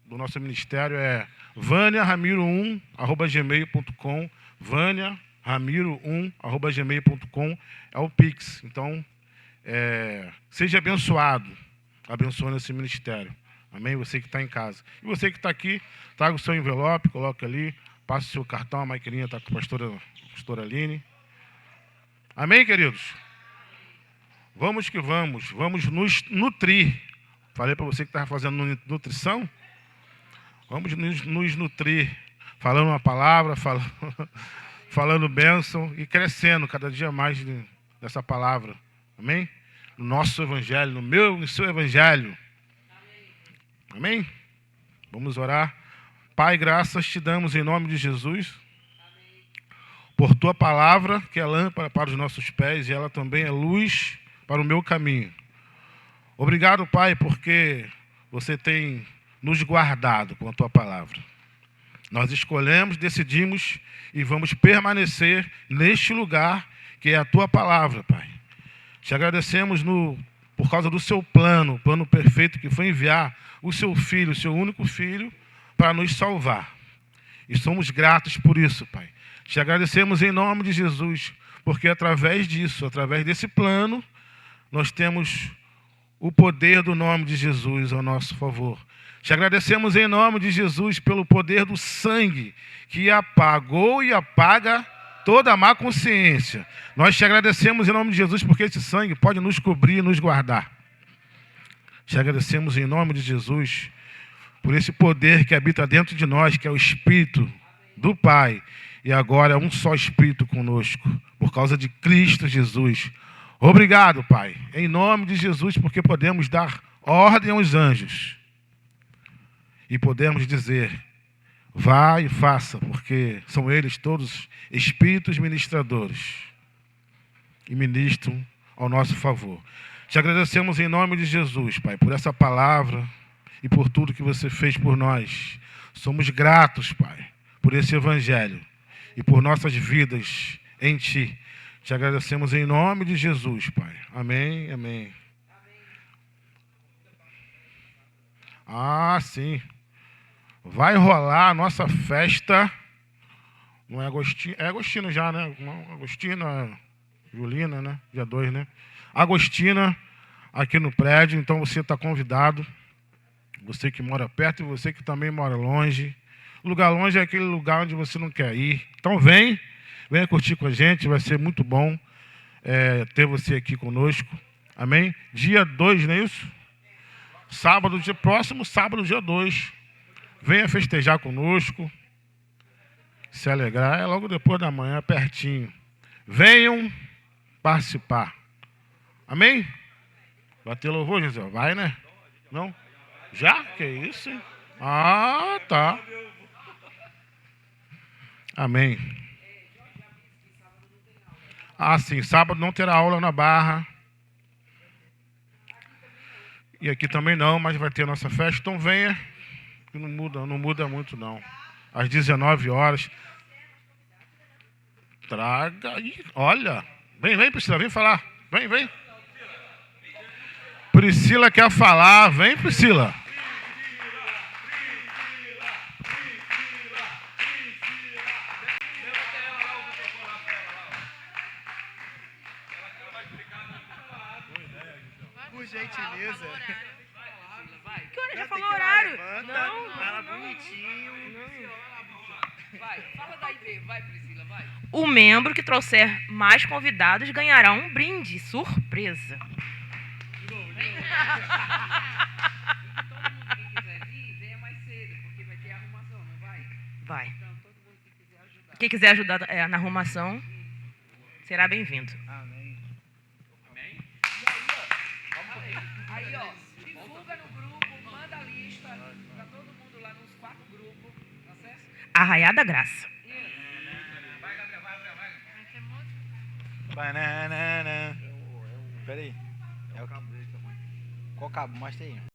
do nosso ministério é vaniaramiro1@gmail.com. vaniaramiro1@gmail.com é o Pix. Então, seja abençoado, abençoando esse ministério. Amém? Você que está em casa. E você que está aqui, traga o seu envelope, coloque ali, passe o seu cartão, a maquininha está com a pastora Aline. Amém, queridos? Vamos que vamos nos nutrir. Falei para você que estava fazendo nutrição. Vamos nos nutrir, falando uma palavra, falando bênção e crescendo cada dia mais dessa palavra. Amém? no nosso evangelho, no meu e no seu evangelho. Amém? Vamos orar. Pai, graças te damos em nome de Jesus por tua palavra, que é lâmpada para os nossos pés e ela também é luz para o meu caminho. Obrigado, Pai, porque você tem nos guardado com a tua palavra. Nós escolhemos, decidimos e vamos permanecer neste lugar que é a tua palavra, Pai. Te agradecemos por causa do seu plano, o plano perfeito que foi enviar o seu filho, o seu único filho, para nos salvar. E somos gratos por isso, Pai. Te agradecemos em nome de Jesus, porque através disso, através desse plano, nós temos o poder do nome de Jesus ao nosso favor. Te agradecemos em nome de Jesus pelo poder do sangue que apagou e apaga toda a má consciência. Nós te agradecemos em nome de Jesus porque esse sangue pode nos cobrir e nos guardar. Te agradecemos em nome de Jesus por esse poder que habita dentro de nós, que é o Espírito do Pai. E agora é um só Espírito conosco, por causa de Cristo Jesus. Obrigado, Pai, em nome de Jesus, porque podemos dar ordem aos anjos. E podemos dizer, vá e faça, porque são eles todos espíritos ministradores e ministram ao nosso favor. Te agradecemos em nome de Jesus, Pai, por essa palavra e por tudo que você fez por nós. Somos gratos, Pai, por esse evangelho e por nossas vidas em Ti. Te agradecemos em nome de Jesus, Pai. Amém, amém. Ah, sim. Vai rolar a nossa festa. Não é Agostinho? É Agostina já, né? Agostina, Julina, né? Dia 2, né? Agostina, aqui no prédio. Então você está convidado. Você que mora perto e você que também mora longe. Lugar longe é aquele lugar onde você não quer ir. Então venha curtir com a gente. Vai ser muito bom ter você aqui conosco. Amém? Dia 2, não é isso? Sábado, próximo sábado, dia 2. Venha festejar conosco, se alegrar, é logo depois da manhã, pertinho. Venham participar. Amém? Vai ter louvor, José? Vai, né? Não? Já? Que isso, hein? Ah, tá. Amém. Ah, sim, sábado não terá aula na Barra. E aqui também não, mas vai ter a nossa festa, então venha. Que não muda muito não. Às 19 horas. Traga aí. Olha. Vem, Priscila, vem falar. Vem. Priscila quer falar. Vem, Priscila. Por gentileza. Que hora já falou o horário? Não. Fala bonitinho. Vai, fala da ID, vai, Priscila, vai. O membro que trouxer mais convidados ganhará um brinde surpresa. Todo mundo que quiser vir, venha mais cedo, porque vai ter arrumação, não vai? Vai. Então, todo mundo que quiser ajudar. Quem quiser ajudar na arrumação, será bem-vindo. Amém. Aí, ó, divulga no grupo, manda a lista para todo mundo lá nos 4 grupos, tá certo? Arraiá da Graça. Vai, Gabriel, vai. Banana. Peraí. É o cabo. Qual cabo? Mostra aí.